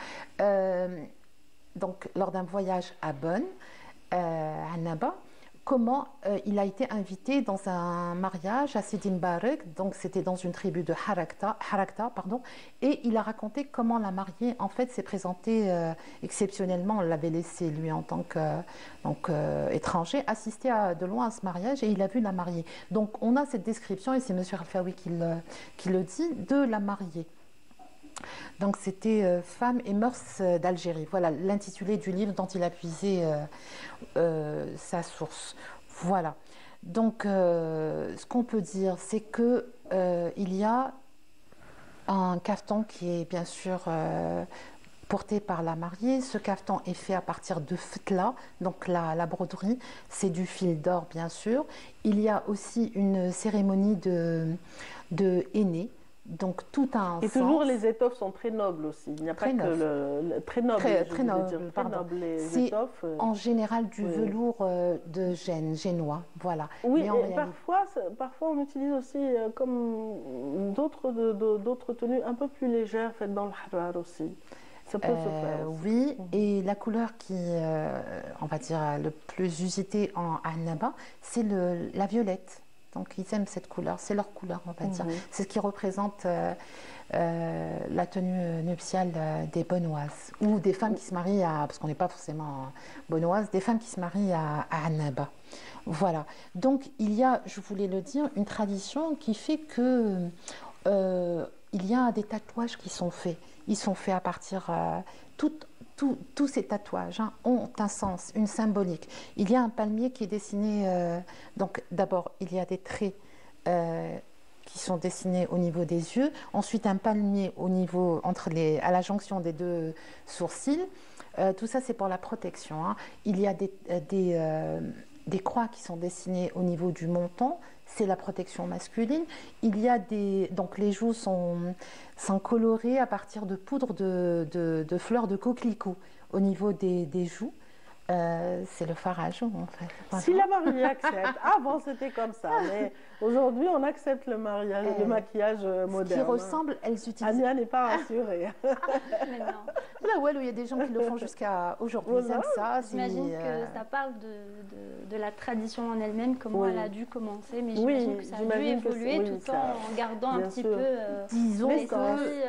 donc lors d'un voyage à Bonn, à Annaba, comment il a été invité dans un mariage à Sidi Mbarek, donc c'était dans une tribu de Harakta, pardon, et il a raconté comment la mariée en fait s'est présentée exceptionnellement. On l'avait laissé lui en tant qu'étranger assister de loin à ce mariage et il a vu la mariée. Donc on a cette description et c'est M. Khalfaoui qui le dit de la mariée. Donc c'était Femmes et mœurs d'Algérie. Voilà l'intitulé du livre dont il a puisé sa source. Voilà. Donc ce qu'on peut dire, c'est que il y a un caftan qui est bien sûr porté par la mariée. Ce caftan est fait à partir de fetla, donc la broderie, c'est du fil d'or bien sûr. Il y a aussi une cérémonie de henné. Donc tout a un sens. Et toujours les étoffes sont très nobles aussi. Il n'y a pas que très noble. Très noble, les étoffes. En général du velours de Gênes, génois, voilà. Oui, et parfois on utilise aussi comme d'autres tenues un peu plus légères faites dans le harar aussi. Ça peut se faire aussi. Oui, et la couleur qui, on va dire, le plus usitée en Annaba, c'est la violette. Donc ils aiment cette couleur, c'est leur couleur, on va dire. C'est ce qui représente la tenue nuptiale des Benoîses, ou des femmes qui se marient parce qu'on n'est pas forcément Benoîses, des femmes qui se marient à Annaba. Voilà. Donc il y a, je voulais le dire, une tradition qui fait que il y a des tatouages qui sont faits. Ils sont faits à partir... tous ces tatouages ont un sens, une symbolique. Il y a un palmier qui est dessiné... donc d'abord, il y a des traits qui sont dessinés au niveau des yeux. Ensuite, un palmier au niveau, à la jonction des deux sourcils. Tout ça, c'est pour la protection. Il y a des croix qui sont dessinées au niveau du menton. C'est la protection masculine. Il y a donc les joues sont colorées à partir de poudre de fleurs de coquelicot au niveau des joues. C'est le fard à joues en fait. Voilà. Si la mariée accepte, avant c'était comme ça, mais aujourd'hui on accepte le maquillage moderne. Qui ressemble, elles utilisent. Ania n'est pas rassurée. Là où il y a des gens qui le font jusqu'à aujourd'hui, ils aiment ça. J'imagine que ça parle de la tradition en elle-même, comment elle a dû commencer, mais j'imagine que ça a dû évoluer tout en gardant un petit peu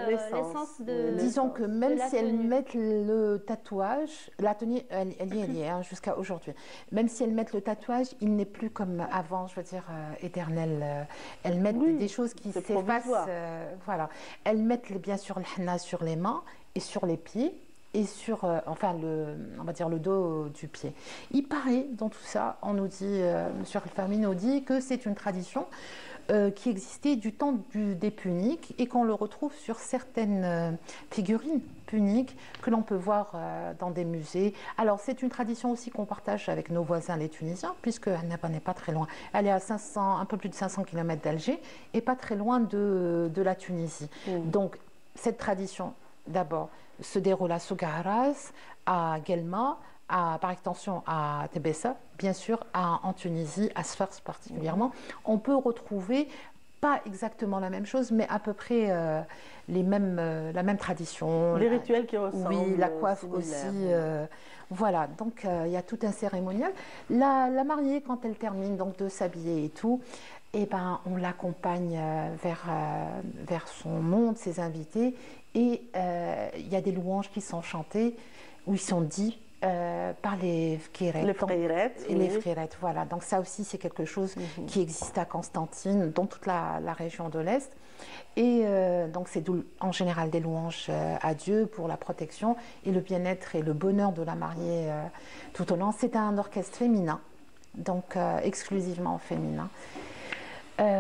l'essence de. Disons que même si elles mettent le tatouage, la tenue, elle y est jusqu'à aujourd'hui. Même si elles mettent le tatouage, il n'est plus comme avant, je veux dire, éternel. Elles mettent des choses qui s'effacent. Voilà. Elles mettent bien sûr le henna sur les mains et sur les pieds et sur, on va dire le dos du pied. Il paraît, dans tout ça, on nous dit, Monsieur Al-Fahmi nous dit que c'est une tradition qui existait du temps des Puniques et qu'on le retrouve sur certaines figurines puniques que l'on peut voir dans des musées. Alors c'est une tradition aussi qu'on partage avec nos voisins les Tunisiens, puisque Annaba n'est pas très loin. Elle est à un peu plus de 500 km d'Alger et pas très loin de la Tunisie. Donc cette tradition, d'abord, se déroule à Sougaras, à Guelma, par extension à Tébessa, bien sûr en Tunisie, à Sfars particulièrement. On peut retrouver, pas exactement la même chose, mais à peu près la même tradition. Les rituels qui ressemblent. Oui, la coiffe aussi. Voilà, donc il y a tout un cérémonial. La mariée, quand elle termine donc de s'habiller et tout, eh ben, on l'accompagne vers son monde, ses invités, et il y a des louanges qui sont chantées, où ils sont dits par les frérettes. Les frérettes, voilà. Donc ça aussi, c'est quelque chose qui existe à Constantine, dans toute la région de l'Est. Et donc c'est en général des louanges à Dieu pour la protection et le bien-être et le bonheur de la mariée tout au long. C'est un orchestre féminin, donc exclusivement féminin.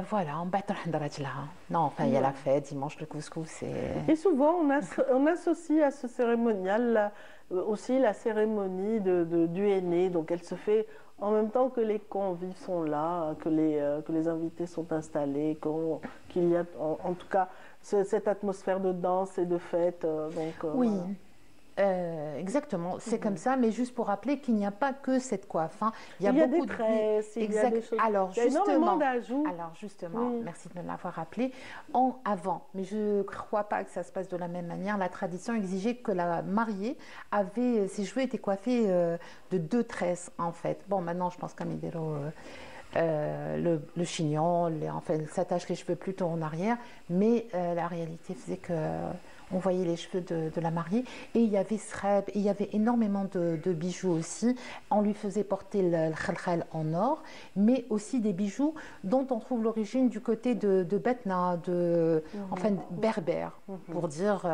Voilà, on bat là. Non, enfin, il y a la fête, dimanche, le couscous. Et souvent, on associe à ce cérémonial aussi la cérémonie du henné. Donc, elle se fait en même temps que les convives sont là, que les invités sont installés, qu'il y a en tout cas cette atmosphère de danse et de fête. Oui. Voilà. Exactement, c'est comme ça, mais juste pour rappeler qu'il n'y a pas que cette coiffe. Il y a beaucoup des tresses, il y a des choses. Alors il y a énormément d'ajouts. Alors justement, merci de me l'avoir rappelé. Avant, mais je ne crois pas que ça se passe de la même manière. La tradition exigeait que la mariée ses cheveux étaient coiffés de 2 tresses en fait. Bon, maintenant je pense qu'à Midero. Le chignon, elle s'attache les cheveux plutôt en arrière, mais la réalité faisait que on voyait les cheveux de la mariée, et il y avait sreb, et il y avait énormément de bijoux aussi. On lui faisait porter le khalkhal en or, mais aussi des bijoux dont on trouve l'origine du côté de Betna, berbère, pour dire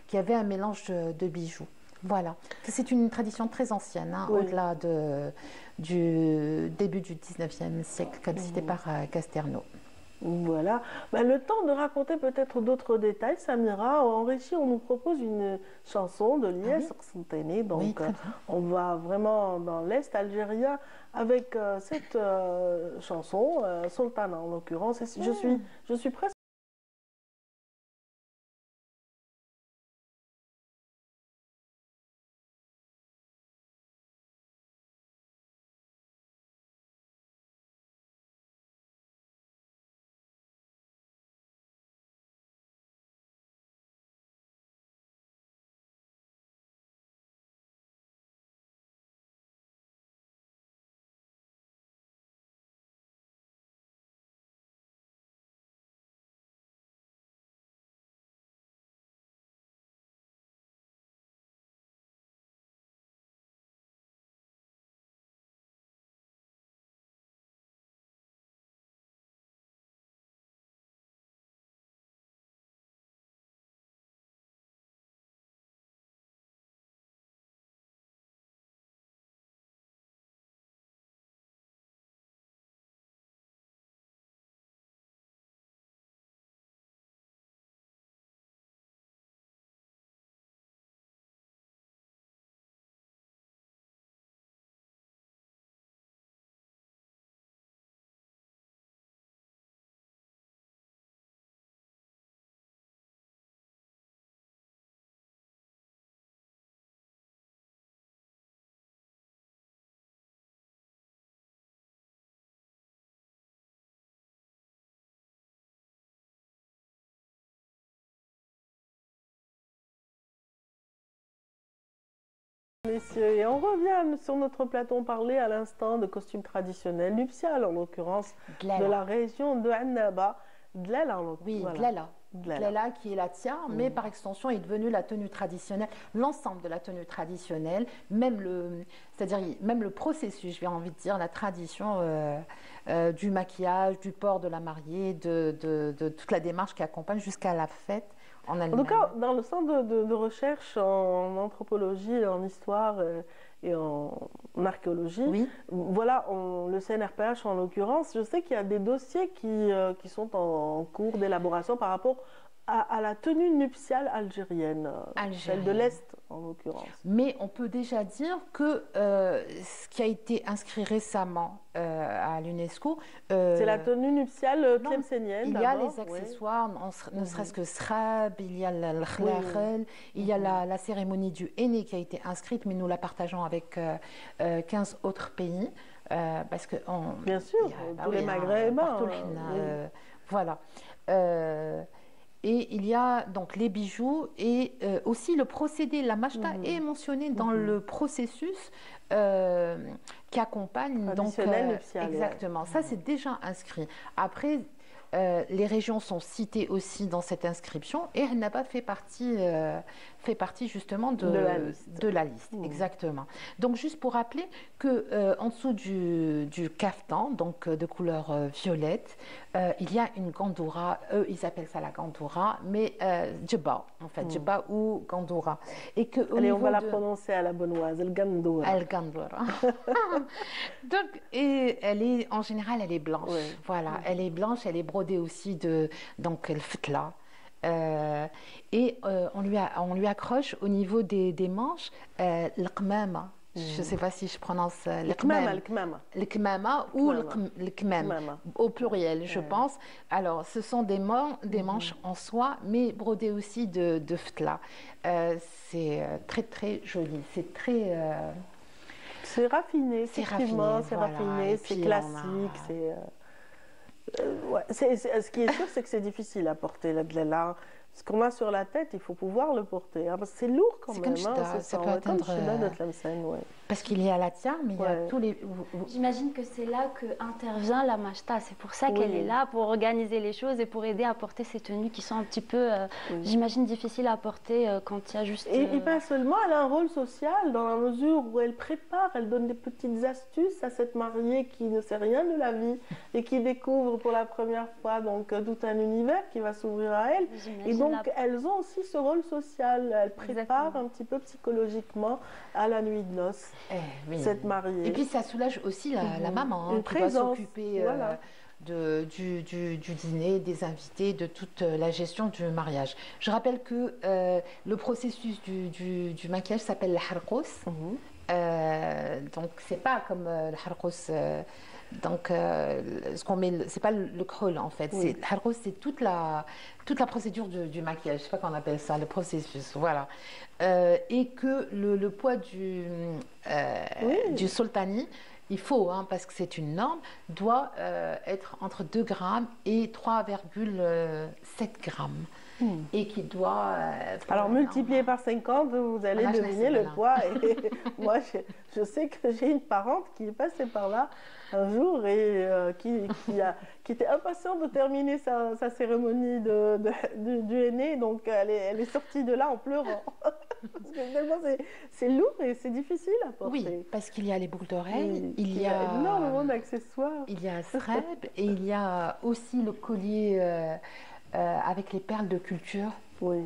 qu'il y avait un mélange de bijoux. Voilà, c'est une tradition très ancienne, au-delà du début du 19e siècle, comme cité par Casterno. Voilà. Le temps de raconter peut-être d'autres détails, Samira. En régie, on nous propose une chanson de Lies Santene. Donc, on va vraiment dans l'Est algérien avec cette chanson, Sultana en l'occurrence. Je suis presque messieurs. Et on revient sur notre plateau. On parlait à l'instant de costumes traditionnels nuptial, en l'occurrence de la région de Annaba. Dlala, oui, voilà. Dlala qui est la tiare, mais par extension est devenue la tenue traditionnelle, l'ensemble de la tenue traditionnelle, même le processus, j'ai envie de dire, la tradition du maquillage, du port de la mariée, de toute la démarche qui accompagne jusqu'à la fête. En tout cas, dans le centre de recherche en anthropologie, en histoire et en archéologie, oui. Voilà, le CNRPH en l'occurrence, je sais qu'il y a des dossiers qui sont en cours d'élaboration par rapport à la tenue nuptiale algérienne, celle de l'Est en l'occurrence. Mais on peut déjà dire que ce qui a été inscrit récemment à l'UNESCO... c'est la tenue nuptiale tlemcenienne. Il y a les accessoires, ne serait-ce que Srab, il y a le Khlakhl, il y a la cérémonie du Henné qui a été inscrite, mais nous la partageons avec 15 autres pays. Parce que bien sûr, tous les Maghrébins. Voilà. Et il y a donc les bijoux et aussi le procédé. La mashta est mentionnée dans le processus qui accompagne. Nuptial, exactement. Ça, c'est déjà inscrit. Après, les régions sont citées aussi dans cette inscription et Annaba fait partie justement de la liste. Exactement. Donc, juste pour rappeler qu'en dessous du caftan, donc de couleur violette, il y a une gandoura. Eux, ils appellent ça la gandoura, mais djebba, en fait, djebba ou gandoura. Et que allez, on va la prononcer à la bonnoise, el gandoura. El gandoura. Donc, et en général, elle est blanche. Oui. Voilà, elle est blanche, elle est brodée aussi donc le fetla. Et on lui accroche au niveau des manches le kmama. Je ne sais pas si je prononce le kmama ou le kmam au pluriel, je pense. Alors, ce sont des manches en soie, mais brodées aussi de fetla. C'est très très joli. C'est très c'est raffiné, effectivement, c'est raffiné, c'est classique, ce qui est sûr, c'est que c'est difficile à porter la dlala. Ce qu'on a sur la tête, il faut pouvoir le porter. Hein, parce que c'est lourd quand même. Ça peut atteindre... Parce qu'il y a la tiare, mais il y a tous les... J'imagine que c'est là qu'intervient la mashta. C'est pour ça qu'elle est là, pour organiser les choses et pour aider à porter ces tenues qui sont un petit peu, j'imagine, difficiles à porter quand il y a juste... Et pas seulement, elle a un rôle social dans la mesure où elle prépare, elle donne des petites astuces à cette mariée qui ne sait rien de la vie et qui découvre pour la première fois donc tout un univers qui va s'ouvrir à elle. Et donc, elles ont aussi ce rôle social. Elles préparent un petit peu psychologiquement à la nuit de noces, cette mariée. Et puis, ça soulage aussi la maman qui doit s'occuper du dîner, des invités, de toute la gestion du mariage. Je rappelle que le processus du maquillage s'appelle le harqous. Donc, c'est pas comme le harqous... Donc, ce qu'on met, c'est pas le crawl en fait. Le harqous, c'est toute la procédure du maquillage. Je sais pas comment on appelle ça, le processus. Voilà. Et que le poids du sultani, il faut, parce que c'est une norme, doit être entre 2 grammes et 3,7 grammes. Et qui doit... alors, multiplié par 50, vous allez deviner le poids. Et moi, je sais que j'ai une parente qui est passée par là un jour et qui était impatiente de terminer sa cérémonie du henné. Donc, elle est sortie de là en pleurant. Parce que tellement c'est lourd et c'est difficile à porter. Oui, parce qu'il y a les boucles d'oreilles, il y a énormément d'accessoires. Il y a Sreb et il y a aussi le collier... avec les perles de culture. Oui.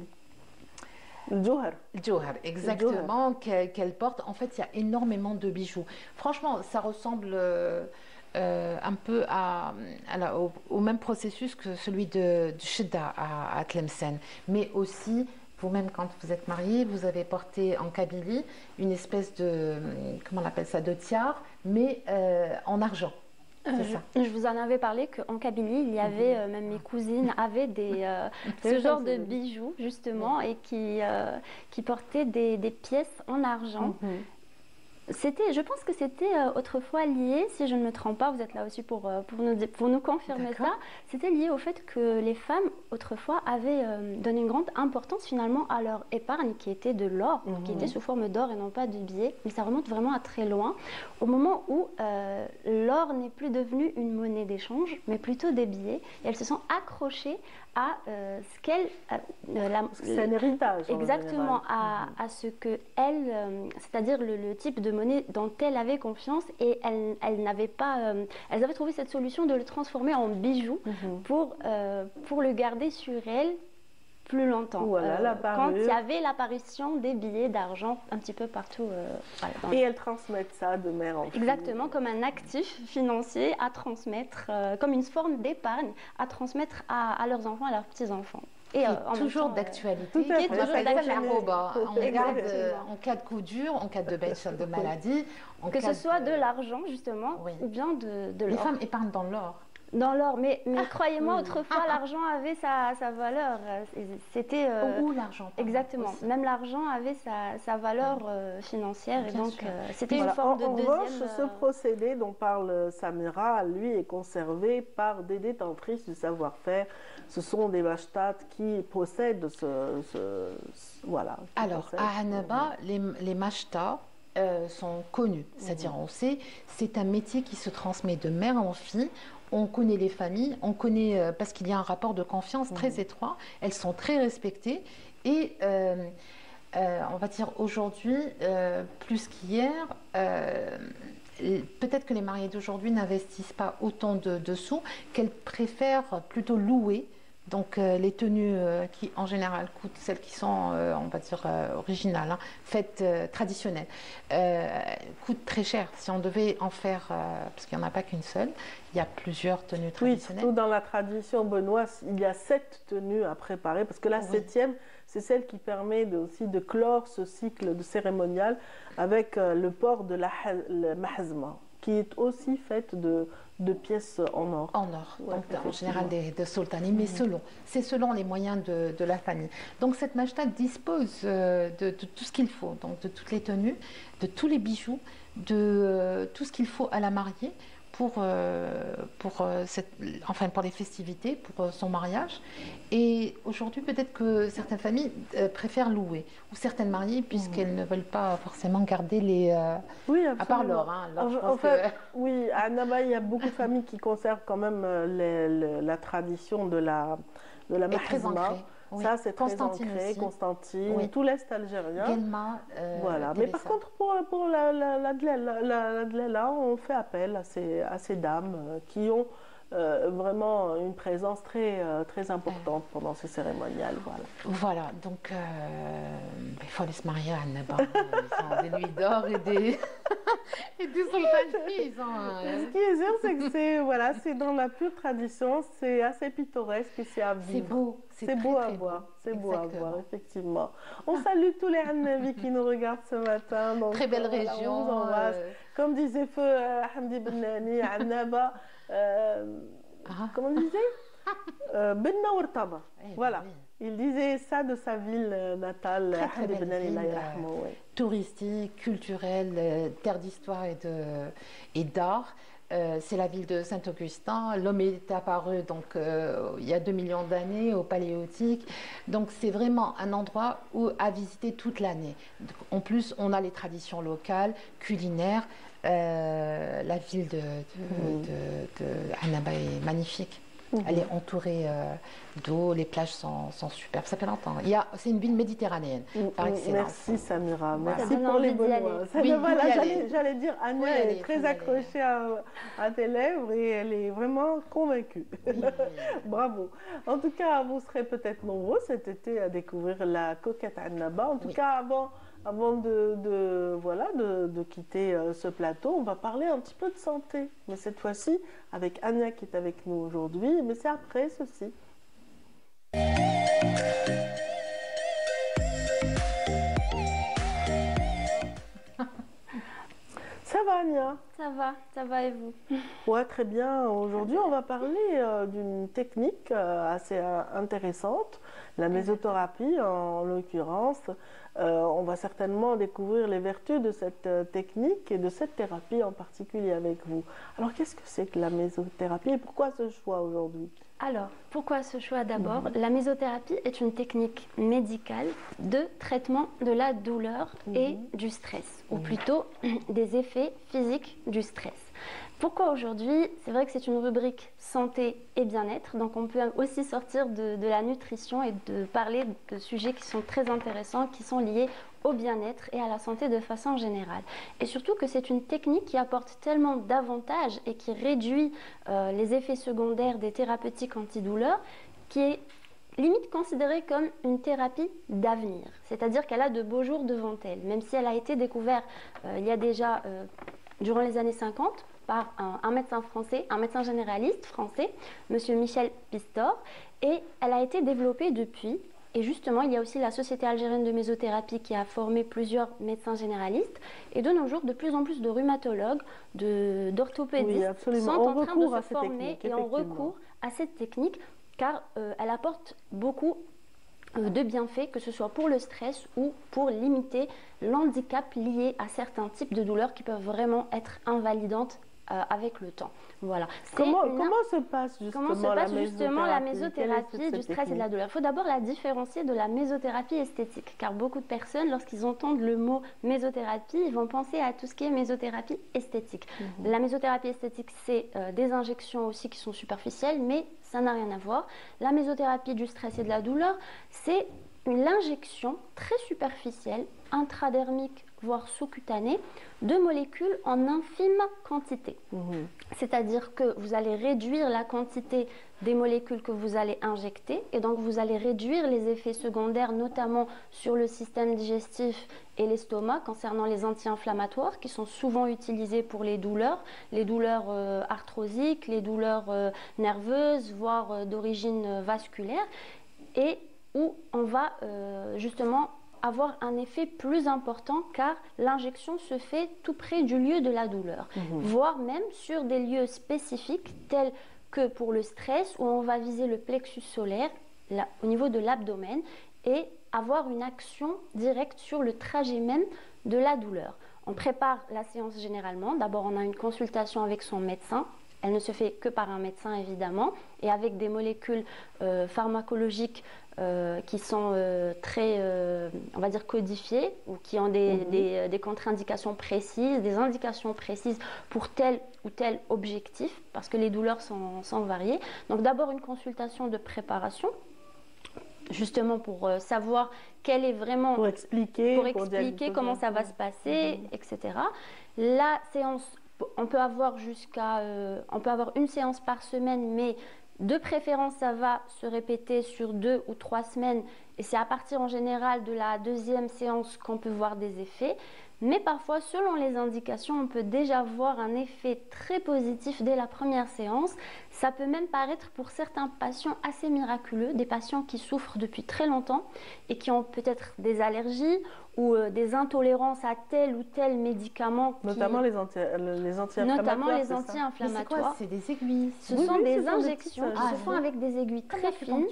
Le Johar. Le Johar, exactement, qu'elle porte. En fait, il y a énormément de bijoux. Franchement, ça ressemble un peu au même processus que celui de Shidda à Tlemcen. Mais aussi, vous-même, quand vous êtes marié, vous avez porté en Kabylie une espèce de, comment on appelle ça, de tiare, mais en argent. Je vous en avais parlé qu'en Kabylie, il y avait, même mes cousines avaient ce genre de bijoux justement et qui portaient des pièces en argent. Je pense que c'était autrefois lié, si je ne me trompe pas, vous êtes là aussi pour nous confirmer ça, c'était lié au fait que les femmes autrefois avaient donné une grande importance finalement à leur épargne qui était de l'or, qui était sous forme d'or et non pas de billets, mais ça remonte vraiment à très loin, au moment où l'or n'est plus devenu une monnaie d'échange, mais plutôt des billets, et elles se sont accrochées à ce qu'elle... c'est un héritage. Exactement, à ce que elle, c'est-à-dire le type de monnaie dont elle avait confiance, et elles n'avaient pas... elles avaient trouvé cette solution de le transformer en bijou pour le garder sur elle plus longtemps. Voilà, quand il y avait l'apparition des billets d'argent un petit peu partout. Et elles transmettent ça de mère en fille. Exactement, comme un actif financier à transmettre, comme une forme d'épargne à transmettre à leurs enfants, à leurs petits-enfants. Et toujours d'actualité. Qui est toujours d'actualité. En cas de coup dur, en cas de maladie. Que ce soit de l'argent, justement, ou bien de l'or. Les femmes épargnent dans l'or. Dans l'or, mais croyez-moi, autrefois, l'argent avait sa valeur. C'était l'argent. Exactement. Aussi. Même l'argent avait sa valeur financière, et donc c'était une forme de deuxième. En revanche, ce procédé dont parle Samira, lui, est conservé par des détentrices du savoir-faire. Ce sont des mashtat qui possèdent voilà. Alors, à Annaba, les mashtas sont connus, c'est-à-dire on sait, c'est un métier qui se transmet de mère en fille. On connaît les familles, on connaît parce qu'il y a un rapport de confiance très étroit. Elles sont très respectées et on va dire aujourd'hui plus qu'hier. Peut-être que les mariées d'aujourd'hui n'investissent pas autant de sous, qu'elles préfèrent plutôt louer. Donc les tenues qui en général coûtent, celles qui sont on va dire originales, faites traditionnelles, coûtent très cher. Si on devait en faire, parce qu'il n'y en a pas qu'une seule, il y a plusieurs tenues traditionnelles. Oui, surtout dans la tradition benoîte, il y a 7 tenues à préparer, parce que la 7e, c'est celle qui permet aussi de clore ce cycle de cérémonial avec le port de la mahazma, qui est aussi faite de pièces en or. En or, donc en général de sultani, mais c'est selon les moyens de la famille. Donc cette mashta dispose de tout ce qu'il faut, donc de toutes les tenues, de tous les bijoux, de tout ce qu'il faut à la mariée pour les festivités, pour son mariage. Et aujourd'hui, peut-être que certaines familles préfèrent louer, ou certaines mariées, puisqu'elles ne veulent pas forcément garder les... Oui, à part l'or. Oui, à Annaba, il y a beaucoup de familles qui conservent quand même la tradition de la mahazma. Ça, c'est très ancré. Constantine, tout l'Est algérien. Guelma, voilà. Mais par contre, pour la dlela, on fait appel à ces dames qui ont vraiment une présence très importante pendant ces cérémoniales. Voilà. Donc, il faut aller se marier à Annaba. Ils ont des nuits d'or et des sultanis. Ce qui est sûr, c'est que c'est dans la pure tradition, c'est assez pittoresque et c'est à vivre. C'est beau. C'est beau à voir, c'est beau à voir, effectivement. On salue tous les Hannavis qui nous regardent ce matin. Donc, très belle région. On vous embrasse. Comme disait Feu Hamdi Bennani, Annaba, comment il disait Benna Wartaba. Voilà. Il disait ça de sa ville natale, Hamdi Bennani, touristique, culturelle, terre d'histoire et d'art. C'est la ville de Saint-Augustin. L'homme est apparu donc, il y a 2 millions d'années au Paléolithique. Donc c'est vraiment un endroit à visiter toute l'année. En plus, on a les traditions locales, culinaires. La ville de Annaba est magnifique. Elle est entourée d'eau, les plages sont superbes. Ça fait longtemps. C'est une ville méditerranéenne par excellence. Merci Samira, merci pour les bonnes mots. J'allais dire, Anne est très accrochée à tes lèvres et elle est vraiment convaincue. Bravo. En tout cas, vous serez peut-être nombreux cet été à découvrir la coquette Annaba. En tout cas, avant de quitter ce plateau, on va parler un petit peu de santé. Mais cette fois-ci, avec Anya qui est avec nous aujourd'hui, mais c'est après ceci. Ça va Rania? Ça va et vous? Ouais, très bien. Aujourd'hui, on va parler d'une technique assez intéressante, la mésothérapie en l'occurrence. On va certainement découvrir les vertus de cette technique et de cette thérapie en particulier avec vous. Alors, qu'est-ce que c'est que la mésothérapie et pourquoi ce choix aujourd'hui? Alors, pourquoi ce choix d'abord? La mésothérapie est une technique médicale de traitement de la douleur et du stress, ou plutôt des effets physiques du stress. Pourquoi aujourd'hui? C'est vrai que c'est une rubrique santé et bien-être, donc on peut aussi sortir de la nutrition et de parler de sujets qui sont très intéressants, qui sont liés au bien-être et à la santé de façon générale. Et surtout que c'est une technique qui apporte tellement d'avantages et qui réduit les effets secondaires des thérapeutiques antidouleurs, qui est limite considérée comme une thérapie d'avenir. C'est-à-dire qu'elle a de beaux jours devant elle, même si elle a été découverte il y a déjà, durant les années 50, par un médecin français, un médecin généraliste français, monsieur Michel Pistor, et elle a été développée depuis. Et justement, il y a aussi la Société algérienne de mésothérapie qui a formé plusieurs médecins généralistes. Et de nos jours, de plus en plus de rhumatologues, d'orthopédistes sont en train de se former et ont recours à cette technique car elle apporte beaucoup de bienfaits, que ce soit pour le stress ou pour limiter l'handicap lié à certains types de douleurs qui peuvent vraiment être invalidantes avec le temps. Voilà. Comment se passe justement la mésothérapie du stress et de la douleur? Il faut d'abord la différencier de la mésothérapie esthétique, car beaucoup de personnes, lorsqu'ils entendent le mot mésothérapie, ils vont penser à tout ce qui est mésothérapie esthétique. La mésothérapie esthétique, c'est des injections aussi qui sont superficielles, mais ça n'a rien à voir. La mésothérapie du stress et de la douleur, c'est l'injection très superficielle, intradermique, voire sous-cutanée, de molécules en infime quantité. C'est-à-dire que vous allez réduire la quantité des molécules que vous allez injecter et donc vous allez réduire les effets secondaires, notamment sur le système digestif et l'estomac, concernant les anti-inflammatoires qui sont souvent utilisés pour les douleurs arthrosiques, les douleurs nerveuses, voire d'origine vasculaire, et où on va justement avoir un effet plus important car l'injection se fait tout près du lieu de la douleur, voire même sur des lieux spécifiques tels que pour le stress où on va viser le plexus solaire au niveau de l'abdomen et avoir une action directe sur le trajet même de la douleur. On prépare la séance généralement, d'abord on a une consultation avec son médecin. Elle ne se fait que par un médecin évidemment et avec des molécules pharmacologiques qui sont très, on va dire, codifiées ou qui ont des contre-indications précises, des indications précises pour tel ou tel objectif parce que les douleurs sont variées. Donc d'abord une consultation de préparation justement pour savoir quelle est vraiment... Pour expliquer comment ça va se passer, etc. La séance... On peut avoir une séance par semaine, mais de préférence, ça va se répéter sur 2 ou 3 semaines. Et c'est à partir en général de la deuxième séance qu'on peut voir des effets. Mais parfois, selon les indications, on peut déjà voir un effet très positif dès la première séance. Ça peut même paraître pour certains patients assez miraculeux, des patients qui souffrent depuis très longtemps et qui ont peut-être des allergies ou des intolérances à tel ou tel médicament. Notamment les anti-inflammatoires. C'est des aiguilles. Ce sont des injections qui se font avec des aiguilles très fines.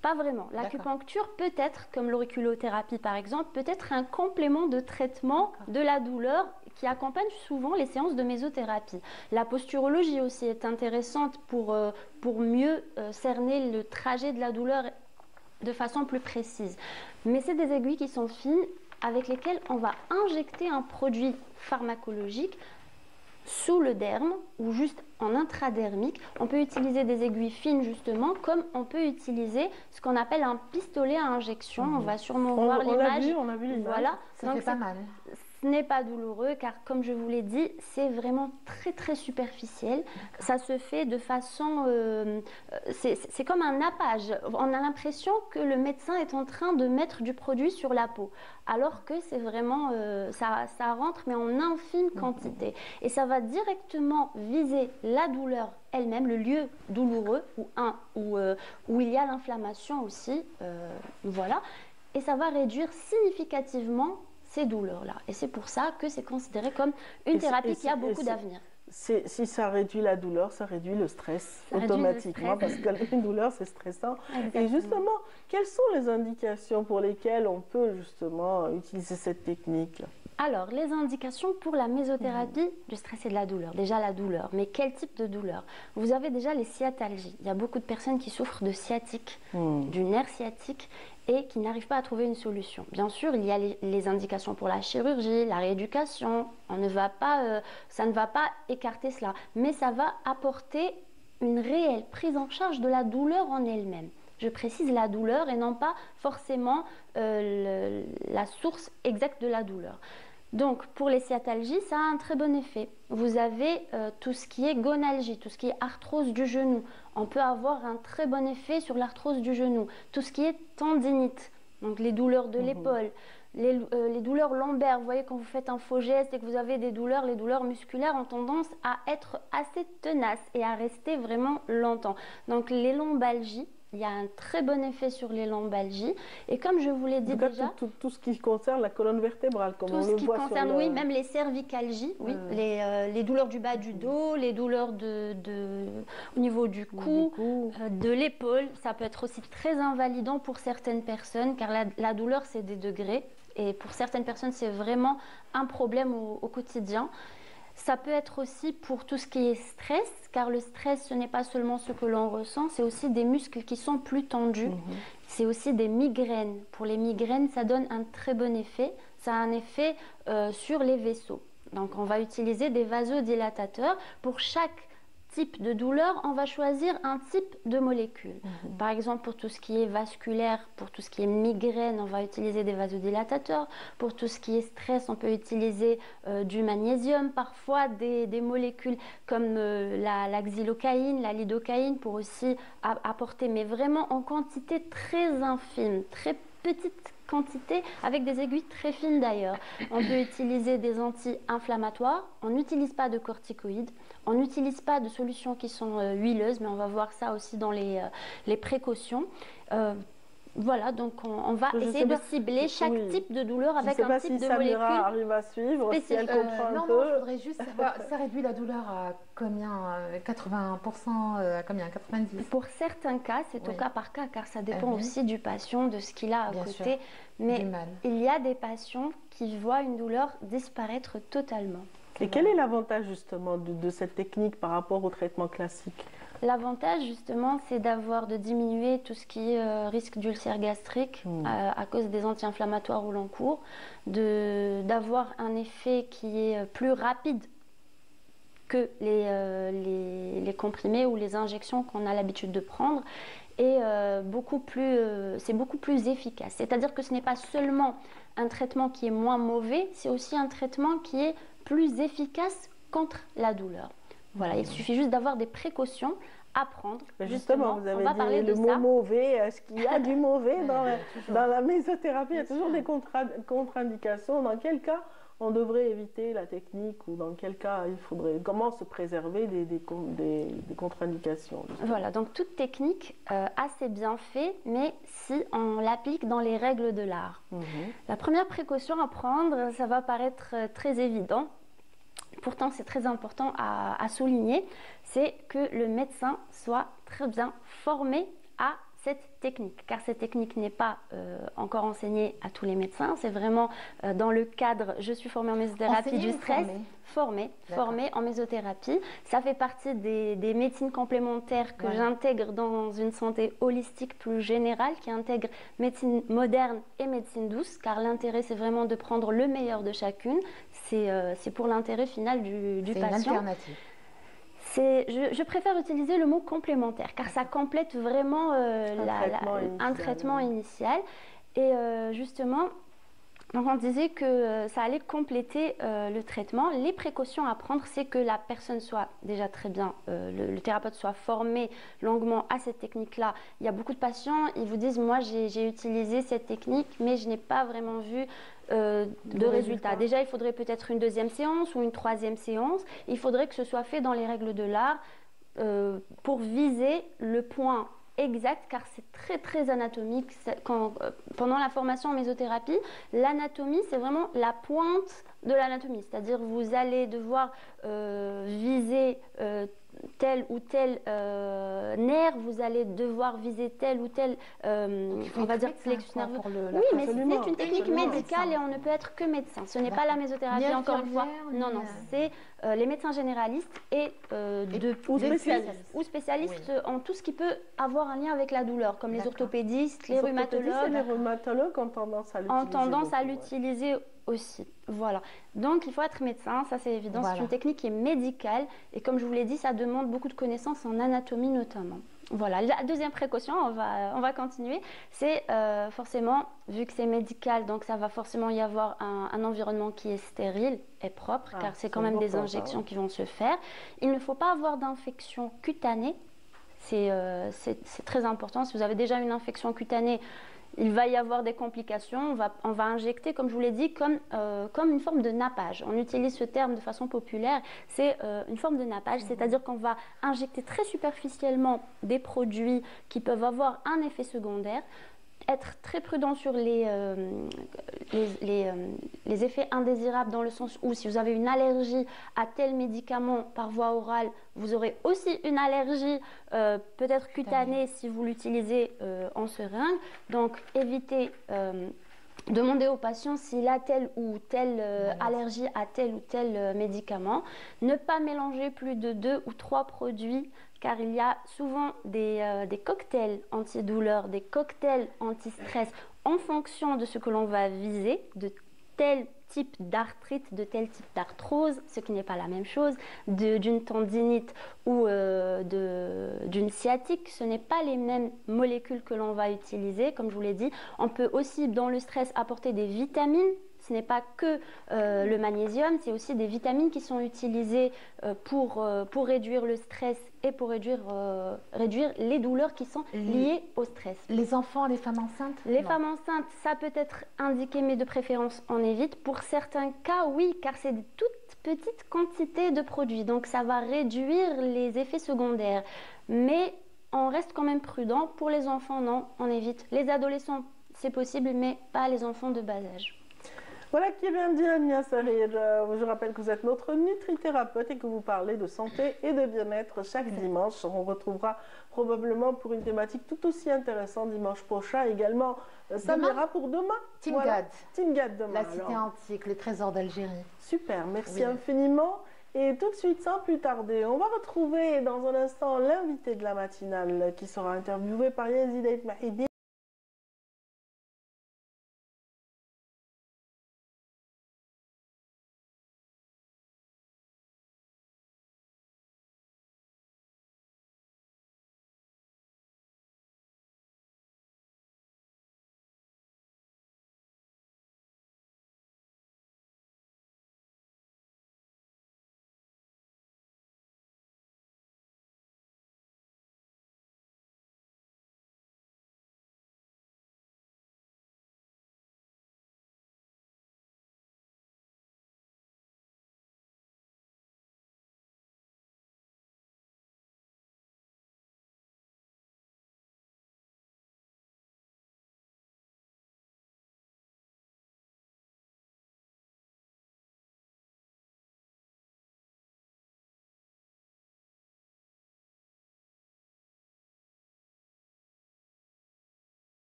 Pas vraiment. L'acupuncture peut être, comme l'auriculothérapie par exemple, peut être un complément de traitement de la douleur qui accompagne souvent les séances de mésothérapie. La posturologie aussi est intéressante pour mieux cerner le trajet de la douleur de façon plus précise. Mais c'est des aiguilles qui sont fines avec lesquelles on va injecter un produit pharmacologique sous le derme ou juste en intradermique. On peut utiliser des aiguilles fines justement, comme on peut utiliser ce qu'on appelle un pistolet à injection. On va sûrement voir l'image. On a vu l'image. Voilà. Ça fait pas mal. Ce n'est pas douloureux car, comme je vous l'ai dit, c'est vraiment très très superficiel. Ça se fait de façon... c'est comme un nappage. On a l'impression que le médecin est en train de mettre du produit sur la peau. Alors que c'est vraiment... ça rentre mais en infime quantité. Et ça va directement viser la douleur elle-même, le lieu douloureux où il y a l'inflammation aussi. Voilà. Et ça va réduire significativement ces douleurs-là. Et c'est pour ça que c'est considéré comme une thérapie qui a beaucoup d'avenir. Si ça réduit la douleur, ça réduit le stress automatiquement, parce qu'une douleur, c'est stressant. Exactement. Et justement, quelles sont les indications pour lesquelles on peut justement utiliser cette technique? Alors, les indications pour la mésothérapie du stress et de la douleur. Déjà la douleur, mais quel type de douleur? Vous avez déjà les sciatalgies. Il y a beaucoup de personnes qui souffrent de sciatique, du nerf sciatique, et qui n'arrivent pas à trouver une solution. Bien sûr, il y a les indications pour la chirurgie, la rééducation. Ça ne va pas écarter cela, mais ça va apporter une réelle prise en charge de la douleur en elle-même. Je précise la douleur et non pas forcément la source exacte de la douleur. Donc, pour les sciatalgies, ça a un très bon effet. Vous avez tout ce qui est gonalgie, tout ce qui est arthrose du genou. On peut avoir un très bon effet sur l'arthrose du genou. Tout ce qui est tendinite, donc les douleurs de l'épaule, les douleurs lombaires. Vous voyez, quand vous faites un faux geste et que vous avez des douleurs, les douleurs musculaires ont tendance à être assez tenaces et à rester vraiment longtemps. Donc, les lombalgies, il y a un très bon effet sur les lombalgies. Et comme je vous l'ai dit déjà... Tout ce qui concerne la colonne vertébrale, comme on le voit sur Tout ce qui concerne, oui, même les cervicalgies, oui, les douleurs du bas du dos, les douleurs au niveau du cou, de l'épaule. Ça peut être aussi très invalidant pour certaines personnes, car la douleur, c'est des degrés. Et pour certaines personnes, c'est vraiment un problème au quotidien. Ça peut être aussi pour tout ce qui est stress, car le stress, ce n'est pas seulement ce que l'on ressent, c'est aussi des muscles qui sont plus tendus. C'est aussi des migraines. Pour les migraines, ça donne un très bon effet. Ça a un effet sur les vaisseaux. Donc, on va utiliser des vasodilatateurs. Pour chaque type de douleur, on va choisir un type de molécule. Par exemple, pour tout ce qui est vasculaire, pour tout ce qui est migraine, on va utiliser des vasodilatateurs. Pour tout ce qui est stress, on peut utiliser du magnésium, parfois des molécules comme la xylocaïne, la lidocaïne, pour aussi apporter, mais vraiment en quantité très infime, très petite quantité, avec des aiguilles très fines d'ailleurs. On peut utiliser des anti-inflammatoires, on n'utilise pas de corticoïdes, on n'utilise pas de solutions qui sont huileuses, mais on va voir ça aussi dans les précautions. Voilà, donc on va essayer de cibler chaque type de douleur avec un type de molécule. Samira arrive à suivre, si elle comprend un peu. Non, je voudrais juste savoir, ça réduit la douleur à combien? 80%, à combien? 90%? Pour certains cas, c'est au cas par cas, car ça dépend aussi du patient, de ce qu'il a à côté. Mais il y a des patients qui voient une douleur disparaître totalement. Et quel est l'avantage justement de cette technique par rapport au traitement classique? L'avantage justement, c'est de diminuer tout ce qui est risque d'ulcère gastrique à cause des anti-inflammatoires au long cours, d'avoir un effet qui est plus rapide que les comprimés ou les injections qu'on a l'habitude de prendre, et c'est beaucoup plus efficace. C'est-à-dire que ce n'est pas seulement un traitement qui est moins mauvais, c'est aussi un traitement qui est plus efficace contre la douleur. Voilà, il suffit juste d'avoir des précautions à prendre. Justement, vous avez dit le mot mauvais. Est-ce qu'il y a du mauvais dans la mésothérapie? Il y a toujours des contre-indications. Dans quel cas on devrait éviter la technique, ou dans quel cas il faudrait, comment se préserver des contre-indications? Voilà, donc toute technique a ses bienfaits, mais si on l'applique dans les règles de l'art. La première précaution à prendre, ça va paraître très évident. Pourtant, c'est très important à souligner, c'est que le médecin soit très bien formé à cette technique, car cette technique n'est pas encore enseignée à tous les médecins. C'est vraiment dans le cadre, je suis formée en mésothérapie du stress, formée en mésothérapie. Ça fait partie des médecines complémentaires que j'intègre dans une santé holistique plus générale, qui intègre médecine moderne et médecine douce, car l'intérêt, c'est vraiment de prendre le meilleur de chacune. C'est pour l'intérêt final du patient. C'est une alternative. Je préfère utiliser le mot complémentaire, car ça complète vraiment un traitement initial. Et justement, donc on disait que ça allait compléter le traitement. Les précautions à prendre, c'est que la personne soit déjà très bien, le thérapeute soit formé longuement à cette technique-là. Il y a beaucoup de patients, ils vous disent, moi j'ai utilisé cette technique, mais je n'ai pas vraiment vu de résultats. Déjà, il faudrait peut-être une deuxième séance ou une troisième séance. Il faudrait que ce soit fait dans les règles de l'art pour viser le point exact car c'est très anatomique. Pendant la formation en mésothérapie, l'anatomie, c'est vraiment la pointe de l'anatomie. C'est-à-dire vous allez devoir viser tel ou tel nerf, vous allez devoir viser tel ou tel, on va dire, plexus nerveux. Oui, mais c'est une technique médicale et on ne peut être que médecin. Ce n'est pas la mésothérapie, encore une fois. Non, c'est les médecins généralistes et ou spécialistes en tout ce qui peut avoir un lien avec la douleur, comme les orthopédistes, les rhumatologues. Les rhumatologues ont tendance à l'utiliser. Aussi, voilà. Donc il faut être médecin, ça c'est évident. Voilà. C'est une technique qui est médicale et comme je vous l'ai dit, ça demande beaucoup de connaissances en anatomie notamment. Voilà. La deuxième précaution, on va continuer, c'est forcément, vu que c'est médical, donc ça va forcément y avoir un environnement qui est stérile et propre, car c'est quand même des injections qui vont se faire. Il ne faut pas avoir d'infection cutanée, c'est très important. Si vous avez déjà une infection cutanée, il va y avoir des complications, on va injecter, comme je vous l'ai dit, comme une forme de nappage. On utilise ce terme de façon populaire, c'est une forme de nappage, c'est-à-dire qu'on va injecter très superficiellement des produits qui peuvent avoir un effet secondaire, être très prudent sur les effets indésirables dans le sens où si vous avez une allergie à tel médicament par voie orale, vous aurez aussi une allergie peut-être cutanée si vous l'utilisez en seringue. Donc évitez, demandez au patient s'il a telle ou telle allergie à tel ou tel médicament. Ne pas mélanger plus de 2 ou 3 produits car il y a souvent des cocktails antidouleurs, des cocktails anti-stress en fonction de ce que l'on va viser, de tel type d'arthrite, de tel type d'arthrose, ce qui n'est pas la même chose, d'une tendinite ou d'une sciatique, ce n'est pas les mêmes molécules que l'on va utiliser, comme je vous l'ai dit. On peut aussi, dans le stress, apporter des vitamines. Ce n'est pas que le magnésium, c'est aussi des vitamines qui sont utilisées pour réduire le stress et pour réduire les douleurs qui sont liées au stress. Les enfants, les femmes enceintes? Les femmes enceintes, ça peut être indiqué, mais de préférence, on évite. Pour certains cas, oui, car c'est de toutes petites quantités de produits. Donc, ça va réduire les effets secondaires. Mais on reste quand même prudent. Pour les enfants, non, on évite. Les adolescents, c'est possible, mais pas les enfants de bas âge. Voilà qui est bien dit, Amia Sarir. Je rappelle que vous êtes notre nutrithérapeute et que vous parlez de santé et de bien-être chaque dimanche. On retrouvera probablement pour une thématique tout aussi intéressante dimanche prochain. Également, Samira pour demain. Tingad. Tingad demain. La cité antique, les trésors d'Algérie. Super, merci infiniment. Et tout de suite, sans plus tarder, on va retrouver dans un instant l'invité de la matinale qui sera interviewé par Yazid Mahidi.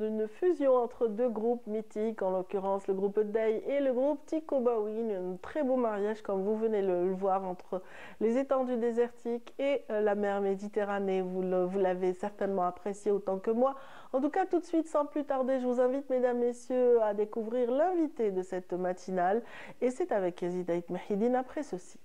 d'une fusion entre deux groupes mythiques, en l'occurrence le groupe Day et le groupe Tikobawin. Un très beau mariage, comme vous venez le voir, entre les étendues désertiques et la mer Méditerranée. Vous l'avez certainement apprécié autant que moi. En tout cas, tout de suite, sans plus tarder, je vous invite, mesdames, messieurs, à découvrir l'invité de cette matinale. Et c'est avec Yazid Aït Mahidine après ceci.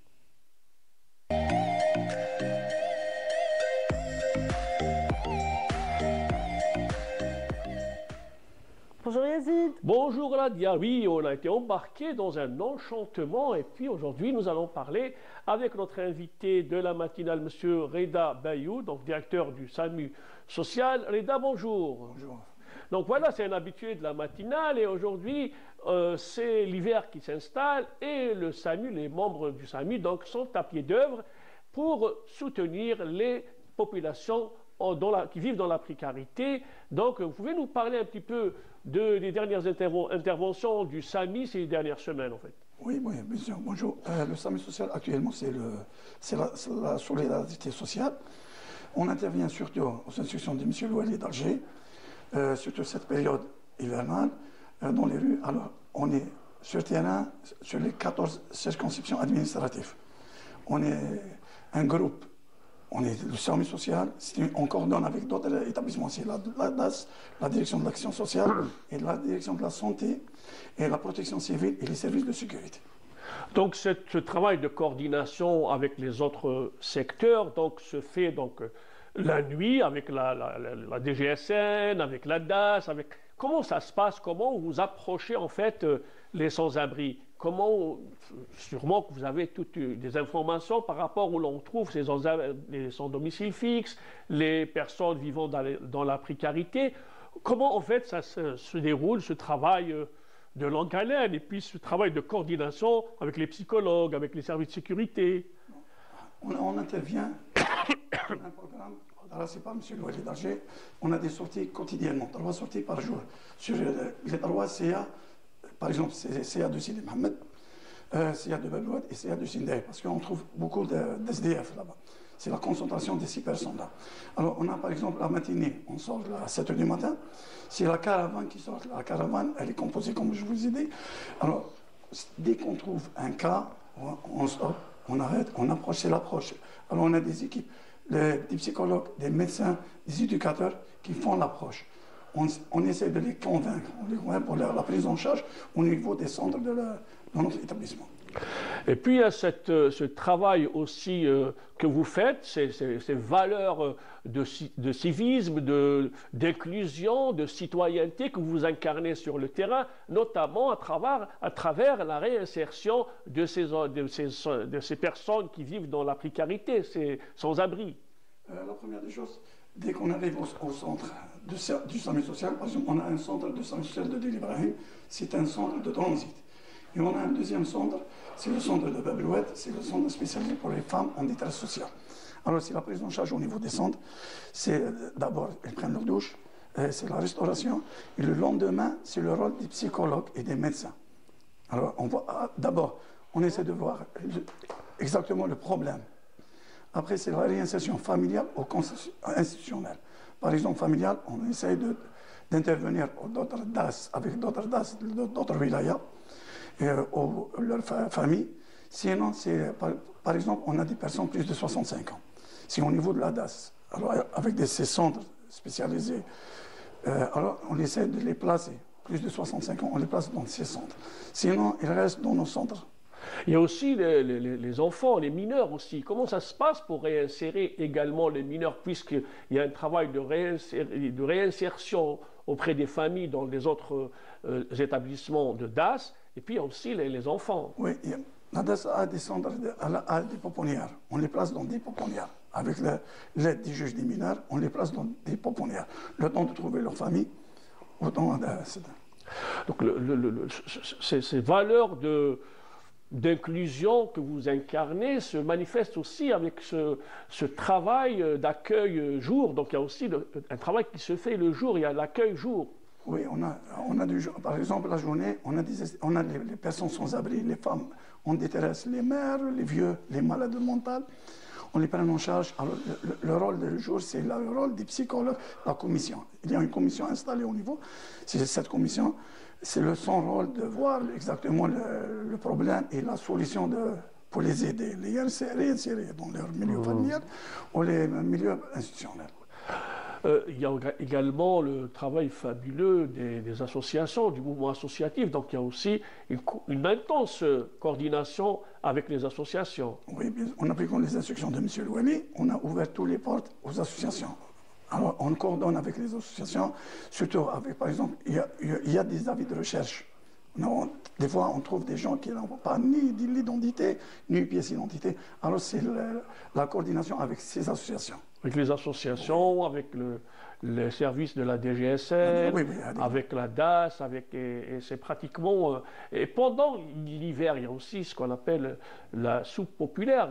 Bonjour Yazid. Bonjour Nadia. Oui, on a été embarqué dans un enchantement et puis aujourd'hui nous allons parler avec notre invité de la matinale, Monsieur Reda Bayou, donc directeur du SAMU social. Reda, bonjour. Bonjour. Donc voilà, c'est un habitué de la matinale et aujourd'hui c'est l'hiver qui s'installe et le SAMU, les membres du SAMU donc sont à pied d'œuvre pour soutenir les populations qui vivent dans la précarité. Donc vous pouvez nous parler un petit peu des dernières interventions du SAMI ces dernières semaines en fait. Oui, bien sûr. Bonjour. Le SAMI social actuellement c'est la solidarité sociale. On intervient surtout aux institutions de M. Louali d'Alger, surtout cette période hivernale, dans les rues. Alors on est sur terrain sur les 14 circonscriptions administratives. On est un groupe. On est le SAMI social, on coordonne avec d'autres établissements, c'est la DAS, la direction de l'action sociale, et la direction de la santé, et la protection civile et les services de sécurité. Donc ce travail de coordination avec les autres secteurs donc, se fait donc, la nuit avec la DGSN, avec la DAS, comment ça se passe, comment vous approchez en fait les sans-abri? Comment, sûrement que vous avez toutes des informations par rapport où l'on trouve les sans-domicile fixe, les personnes vivant dans la précarité. Comment en fait ça se déroule, ce travail de longue haleine et puis ce travail de coordination avec les psychologues, avec les services de sécurité? On intervient, on a un programme, alors c'est pas M. Louali d'Alger, on a des sorties quotidiennement, 3 sorties par jour. Sur les 3 CA, par exemple, c'est CA de Sidi Mohamed, CA de Belouad et CA de Sindai, parce qu'on trouve beaucoup d'SDF là-bas. C'est la concentration de 6 personnes là. Alors, on a par exemple la matinée, on sort à 7 h du matin, c'est la caravane qui sort. La caravane, elle est composée, comme je vous ai dit. Alors, dès qu'on trouve un cas, on stop, on arrête, on approche, c'est l'approche. Alors, on a des équipes, des psychologues, des médecins, des éducateurs qui font l'approche. On essaie de les convaincre, pour la prise en charge au niveau des centres de notre établissement. Et puis il y a ce travail aussi que vous faites, ces valeurs de civisme, d'inclusion, de citoyenneté que vous incarnez sur le terrain, notamment à travers la réinsertion de ces personnes qui vivent dans la précarité, ces sans-abri. La première des choses, dès qu'on arrive au centre du SAMI social, par exemple, on a un centre de SAMI social de Del Ibrahim, c'est un centre de transit. Et on a un deuxième centre, c'est le centre de Belouad, c'est le centre spécialisé pour les femmes en détresse sociale. Alors, c'est la prise en charge au niveau des centres. C'est d'abord, elles prennent leur douche, c'est la restauration. Et le lendemain, c'est le rôle des psychologues et des médecins. Alors, d'abord, on essaie de voir exactement le problème. Après, c'est la réinsertion familiale ou institutionnelle. Par exemple, familiale, on essaie d'intervenir d'autres DAS, avec d'autres DAS, d'autres wilayas, ou leur famille. Sinon, par exemple, on a des personnes plus de 65 ans. C'est au niveau de la DAS. Alors, avec ces centres spécialisés, alors on essaie de les placer. Plus de 65 ans, on les place dans ces centres. Sinon, ils restent dans nos centres. Il y a aussi les enfants, les mineurs aussi. Comment ça se passe pour réinsérer également les mineurs, puisqu'il y a un travail de réinsertion auprès des familles dans les autres établissements de DAS, et puis aussi les enfants. Oui, la DAS a des centres, a des pouponnières. On les place dans des pouponnières. Avec l'aide des juges des mineurs, on les place dans des pouponnières. Le temps de trouver leur famille, autant donc ces valeurs d'inclusion que vous incarnez se manifeste aussi avec ce travail d'accueil jour. Donc il y a aussi un travail qui se fait le jour, il y a l'accueil jour. Oui, on a du jour. Par exemple, la journée, on a les personnes sans abri, les femmes en détresse, les mères, les vieux, les malades mentales. on les prend en charge. Alors, le rôle du jour, c'est le rôle des psychologues, la commission. Il y a une commission installée au niveau. C'est cette commission, c'est son rôle de voir exactement le problème et la solution pour les aider, les réinsérer dans leur milieu familial ou les milieux institutionnels. Il y a également le travail fabuleux des associations, du mouvement associatif. Donc il y a aussi une intense coordination avec les associations. Oui, on a pris compte les instructions de M. Louali, on a ouvert toutes les portes aux associations. Alors on coordonne avec les associations, surtout avec, par exemple, il y a des avis de recherche. Des fois, on trouve des gens qui n'ont pas ni l'identité, ni une pièce d'identité. Alors c'est la coordination avec ces associations. Avec les associations, avec les services de la DGSN, avec la DAS, et c'est pratiquement... et pendant l'hiver, il y a aussi ce qu'on appelle la soupe populaire.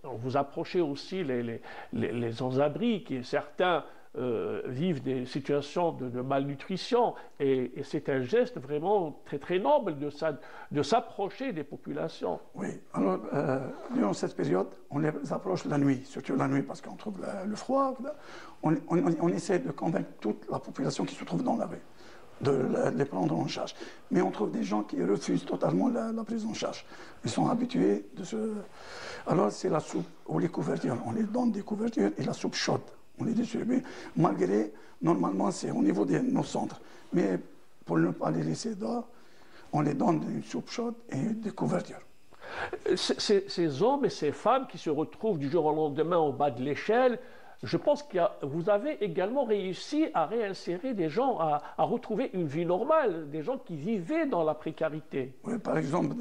On vous approchez aussi les sans-abri, qui certains vivent des situations de malnutrition, et c'est un geste vraiment très très noble de s'approcher des populations. Oui, alors durant cette période, on les approche la nuit, surtout la nuit parce qu'on trouve le froid. On essaie de convaincre toute la population qui se trouve dans la rue de les prendre en charge. Mais on trouve des gens qui refusent totalement la prise en charge. Ils sont habitués de ce... Alors c'est la soupe ou les couvertures. On les donne des couvertures et la soupe chaude. On les distribue, malgré, normalement, c'est au niveau de nos centres. Mais pour ne pas les laisser dehors, on les donne une soupe chaude et des couvertures. Ces hommes et ces femmes qui se retrouvent du jour au lendemain au bas de l'échelle, je pense que vous avez également réussi à réinsérer des gens, à retrouver une vie normale, des gens qui vivaient dans la précarité. Oui, par exemple,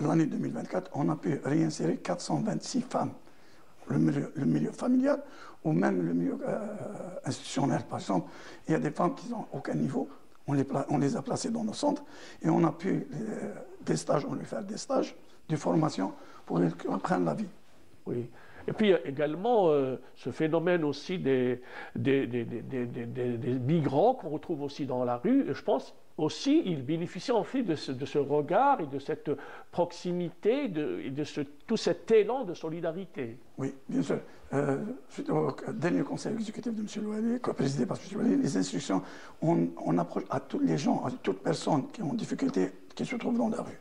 l'année 2024, on a pu réinsérer 426 femmes. Le milieu familial ou même le milieu institutionnel. Par exemple, il y a des femmes qui n'ont aucun niveau, on les a placées dans nos centres et on a pu, des stages, on lui faire des stages de formation pour apprendre la vie. Oui. Et puis il y a également ce phénomène aussi des migrants qu'on retrouve aussi dans la rue. Et je pense aussi ils bénéficient en fait de ce regard et de cette proximité et de tout cet élan de solidarité. Oui, bien sûr. Suite au dernier conseil exécutif de M. Louali, présidé par M. Louali, les instructions, on approche à tous les gens, à toute personne qui ont des difficultés, qui se trouvent dans la rue.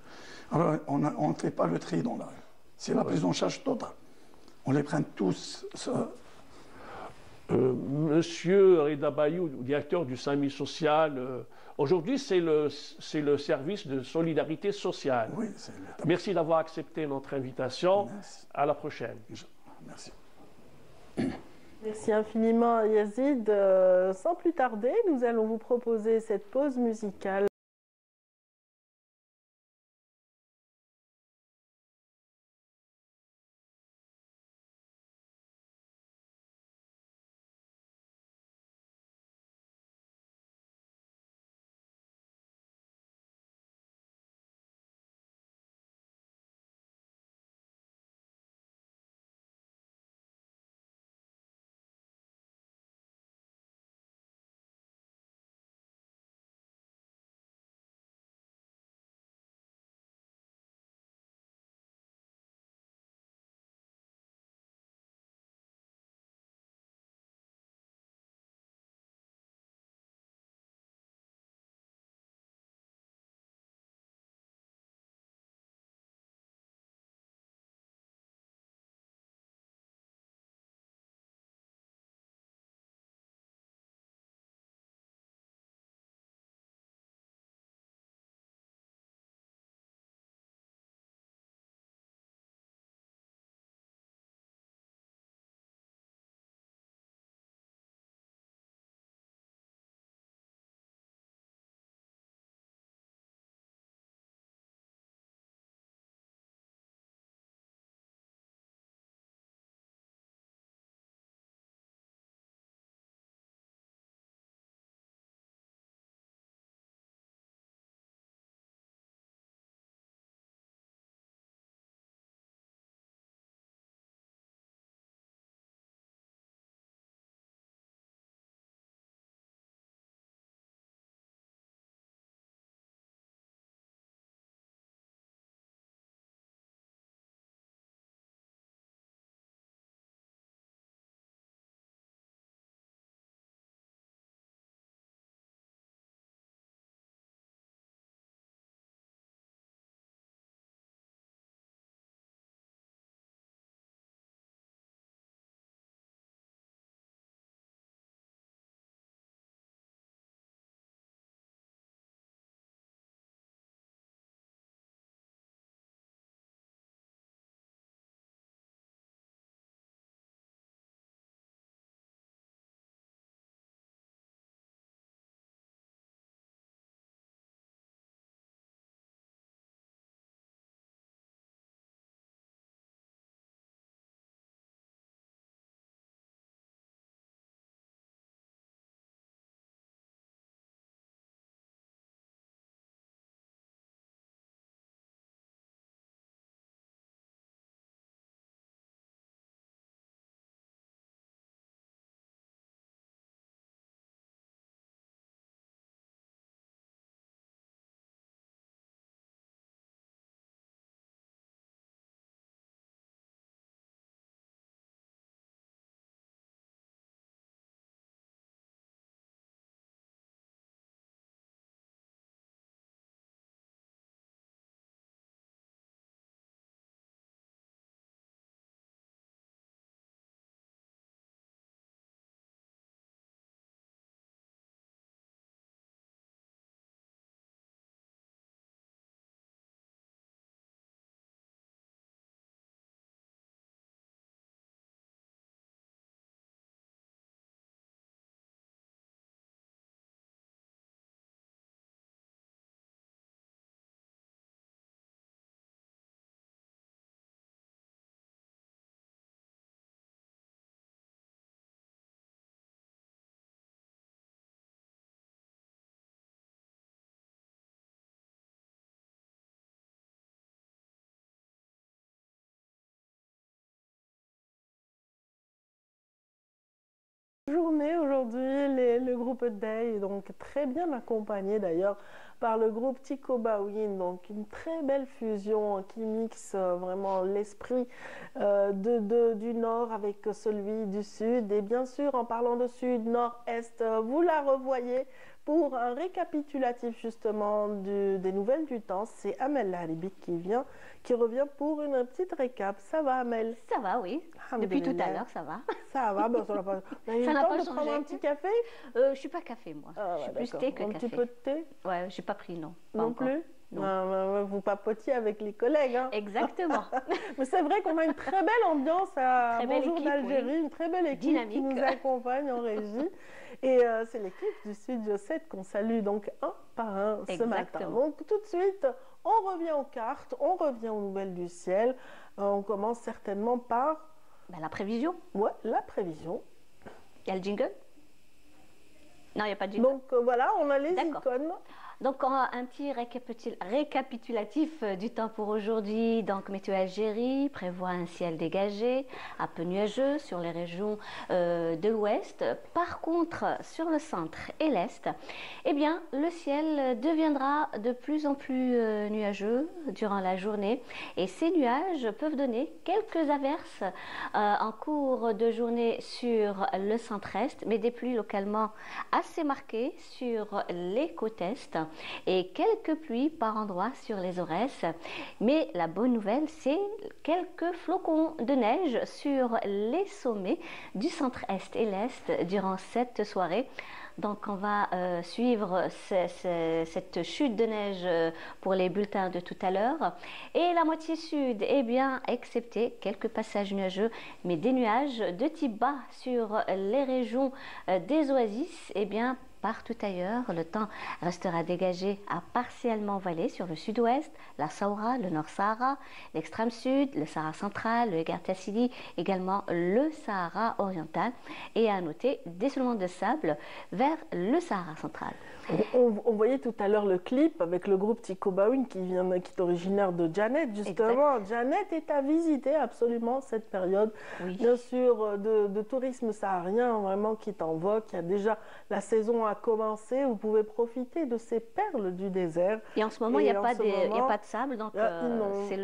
Alors on ne fait pas le tri dans la rue. C'est la prise en charge totale. On les prend tous. Monsieur Reda Bayou, directeur du SAMI social, aujourd'hui c'est le service de solidarité sociale. Oui, merci d'avoir accepté notre invitation. Merci. À la prochaine. Merci. Merci infiniment Yazid. Sans plus tarder, nous allons vous proposer cette pause musicale. journée aujourd'hui. Le groupe Day est donc très bien accompagné d'ailleurs par le groupe Tico Bawin, donc une très belle fusion qui mixe vraiment l'esprit du nord avec celui du sud. Et bien sûr, en parlant de sud, nord, est, vous la revoyez pour un récapitulatif justement des nouvelles du temps. C'est Amel Laribik qui revient pour une petite récap. Ça va, Amel? Ça va, oui. Depuis tout à l'heure, ça va. Ça va, ben, ça n'a pas, ça n'a pas changé. Prendre un petit café? Je ne suis pas café, moi. Ah, ouais, je suis plus thé que café. Un petit peu de thé? Ouais, je n'ai pas pris, non. Pas non encore. Plus? Non. Vous papotiez avec les collègues. Hein. Exactement. Mais c'est vrai qu'on a une très belle ambiance à Bonjour d'Algérie, oui. Une très belle équipe dynamique. Qui nous accompagne en régie. Et c'est l'équipe du Studio 7 qu'on salue donc un par un ce matin. Donc tout de suite, on revient aux cartes, on revient aux nouvelles du ciel. On commence certainement par... la prévision. Ouais, la prévision. Il y a le jingle? Non, il n'y a pas de jingle. Donc voilà, on a les icônes. Donc, un petit récapitulatif du temps pour aujourd'hui. Donc, Météo Algérie prévoit un ciel dégagé, un peu nuageux sur les régions de l'ouest. Par contre, sur le centre et l'est, eh bien, le ciel deviendra de plus en plus nuageux durant la journée. Et ces nuages peuvent donner quelques averses en cours de journée sur le centre-est, mais des pluies localement assez marquées sur les côtes est. Et quelques pluies par endroits sur les Aurès. Mais la bonne nouvelle, c'est quelques flocons de neige sur les sommets du centre-est et l'est durant cette soirée. Donc, on va suivre cette chute de neige pour les bulletins de tout à l'heure. Et la moitié sud, eh bien, excepté quelques passages nuageux, mais des nuages de type bas sur les régions des oasis, eh bien, partout ailleurs, le temps restera dégagé à partiellement voilé sur le sud-ouest, la Saoura, le Nord-Sahara, l'extrême sud, le Sahara central, le Egher Tassili, également le Sahara oriental. Et à noter des soulèvements de sable vers le Sahara central. On voyait tout à l'heure le clip avec le groupe Tico Bawin qui est originaire de Janet, justement. Exact. Janet est à visiter absolument cette période, bien sûr, de tourisme saharien, vraiment qui est en vogue. Il y a déjà la saison a commencé, vous pouvez profiter de ces perles du désert. Et en ce moment, il n'y a pas de sable, donc c'est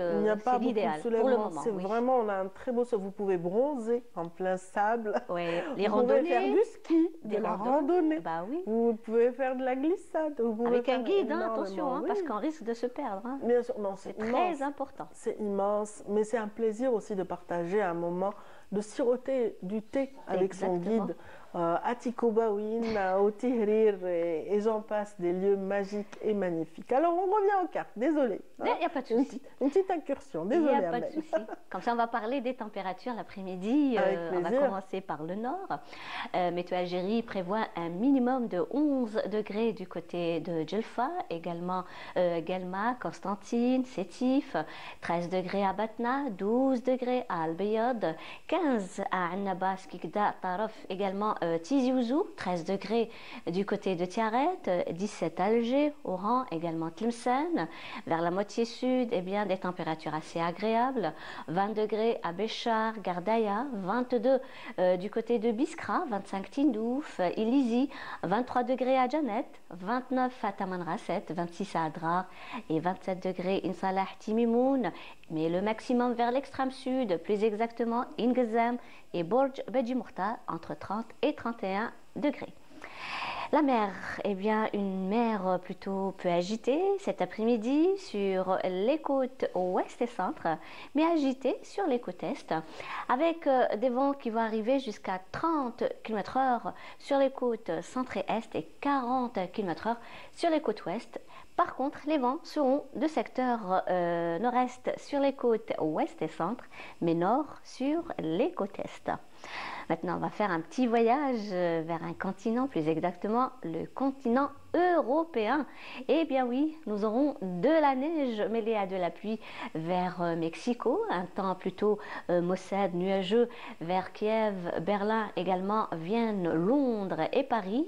l'idéal pour le moment. C'est vraiment, on a un très beau sol, vous pouvez bronzer en plein sable. Oui, les vous randonnées. Vous pouvez faire du ski, de la randonnée. Bah oui. Vous pouvez faire de la glissade. Avec un guide, attention, parce qu'on risque de se perdre. Hein. Bien sûr, non, c'est très important. C'est immense, mais c'est un plaisir aussi de partager un moment, de siroter du thé avec son guide. À Tico Bawin, au Tahrir et j'en passe, des lieux magiques et magnifiques. Alors on revient aux cartes, désolé. Il n'y a pas de souci. Une petite incursion, désolé. Il n'y a pas de souci. Comme ça, on va parler des températures l'après-midi. On va commencer par le nord. Météo Algérie prévoit un minimum de 11 degrés du côté de Djelfa, également Guelma, Constantine, Sétif, 13 degrés à Batna, 12 degrés à Al-Bayad, 15 à Annaba, Skikda, Taraf, également Tizi Ouzou, 13 degrés du côté de Tiaret, 17 à Alger, Oran, également Tlemcen. Vers la moitié sud, eh bien, des températures assez agréables, 20 degrés à Béchar, Gardaïa, 22 du côté de Biskra, 25 Tindouf, Ilizi, 23 degrés à Janet, 29 à Tamanrasset, 26 à Adrar et 27 degrés Insalah Timimoun. Mais le maximum vers l'extrême sud, plus exactement Ingezem et Borj Beji Mourta, entre 30 et 31 degrés. La mer, eh bien, une mer plutôt peu agitée cet après-midi sur les côtes ouest et centre, mais agitée sur les côtes est, avec des vents qui vont arriver jusqu'à 30 km/h sur les côtes centre et est et 40 km/h sur les côtes ouest. Par contre, les vents seront de secteur nord-est sur les côtes ouest et centre, mais nord sur les côtes est. Maintenant, on va faire un petit voyage vers un continent, plus exactement le continent européen. Eh bien oui, nous aurons de la neige mêlée à de la pluie vers Mexico, un temps plutôt maussade, nuageux vers Kiev, Berlin, également Vienne, Londres et Paris.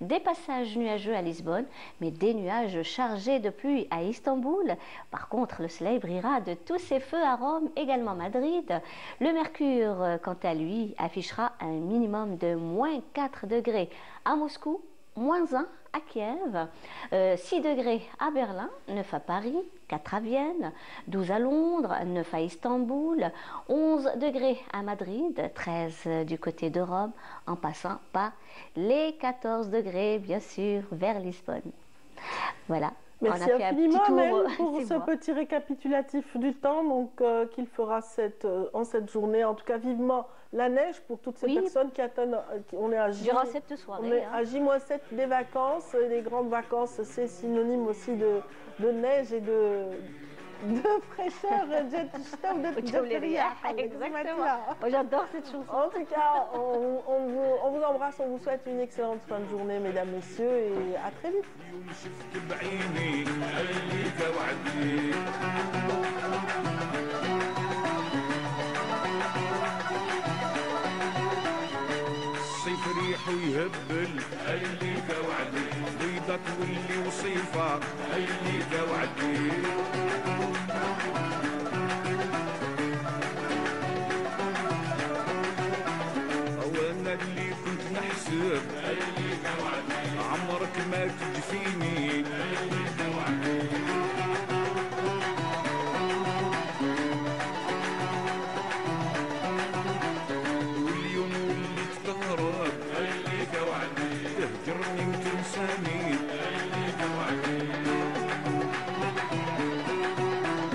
Des passages nuageux à Lisbonne, mais des nuages chargés de pluie à Istanbul. Par contre, le soleil brillera de tous ses feux à Rome, également Madrid. Le mercure, quant à lui, affichera sera un minimum de moins 4 degrés à Moscou, moins 1 à Kiev, 6 degrés à Berlin, 9 à Paris, 4 à Vienne, 12 à Londres, 9 à Istanbul, 11 degrés à Madrid, 13 du côté de Rome, en passant par les 14 degrés, bien sûr, vers Lisbonne. Voilà. Merci on a fait infiniment, un petit Amel, tour, pour ce petit récapitulatif du temps qu'il fera en cette journée. En tout cas, vivement la neige pour toutes ces personnes qui attendent. On est à J, durant cette soirée. On est à J-7 des vacances. Les grandes vacances, c'est synonyme aussi de neige et de fraîcheur. Exactement. J'adore cette chanson. En tout cas, on vous embrasse, on vous souhaite une excellente fin de journée, mesdames, messieurs, et à très vite. ريح ويهبل هيليك وعدي بيضة تولي وصيفة هيليك وعدي وانا اللي كنت نحسب هيليك وعدي عمرك ما تجفيني هيليك وعدي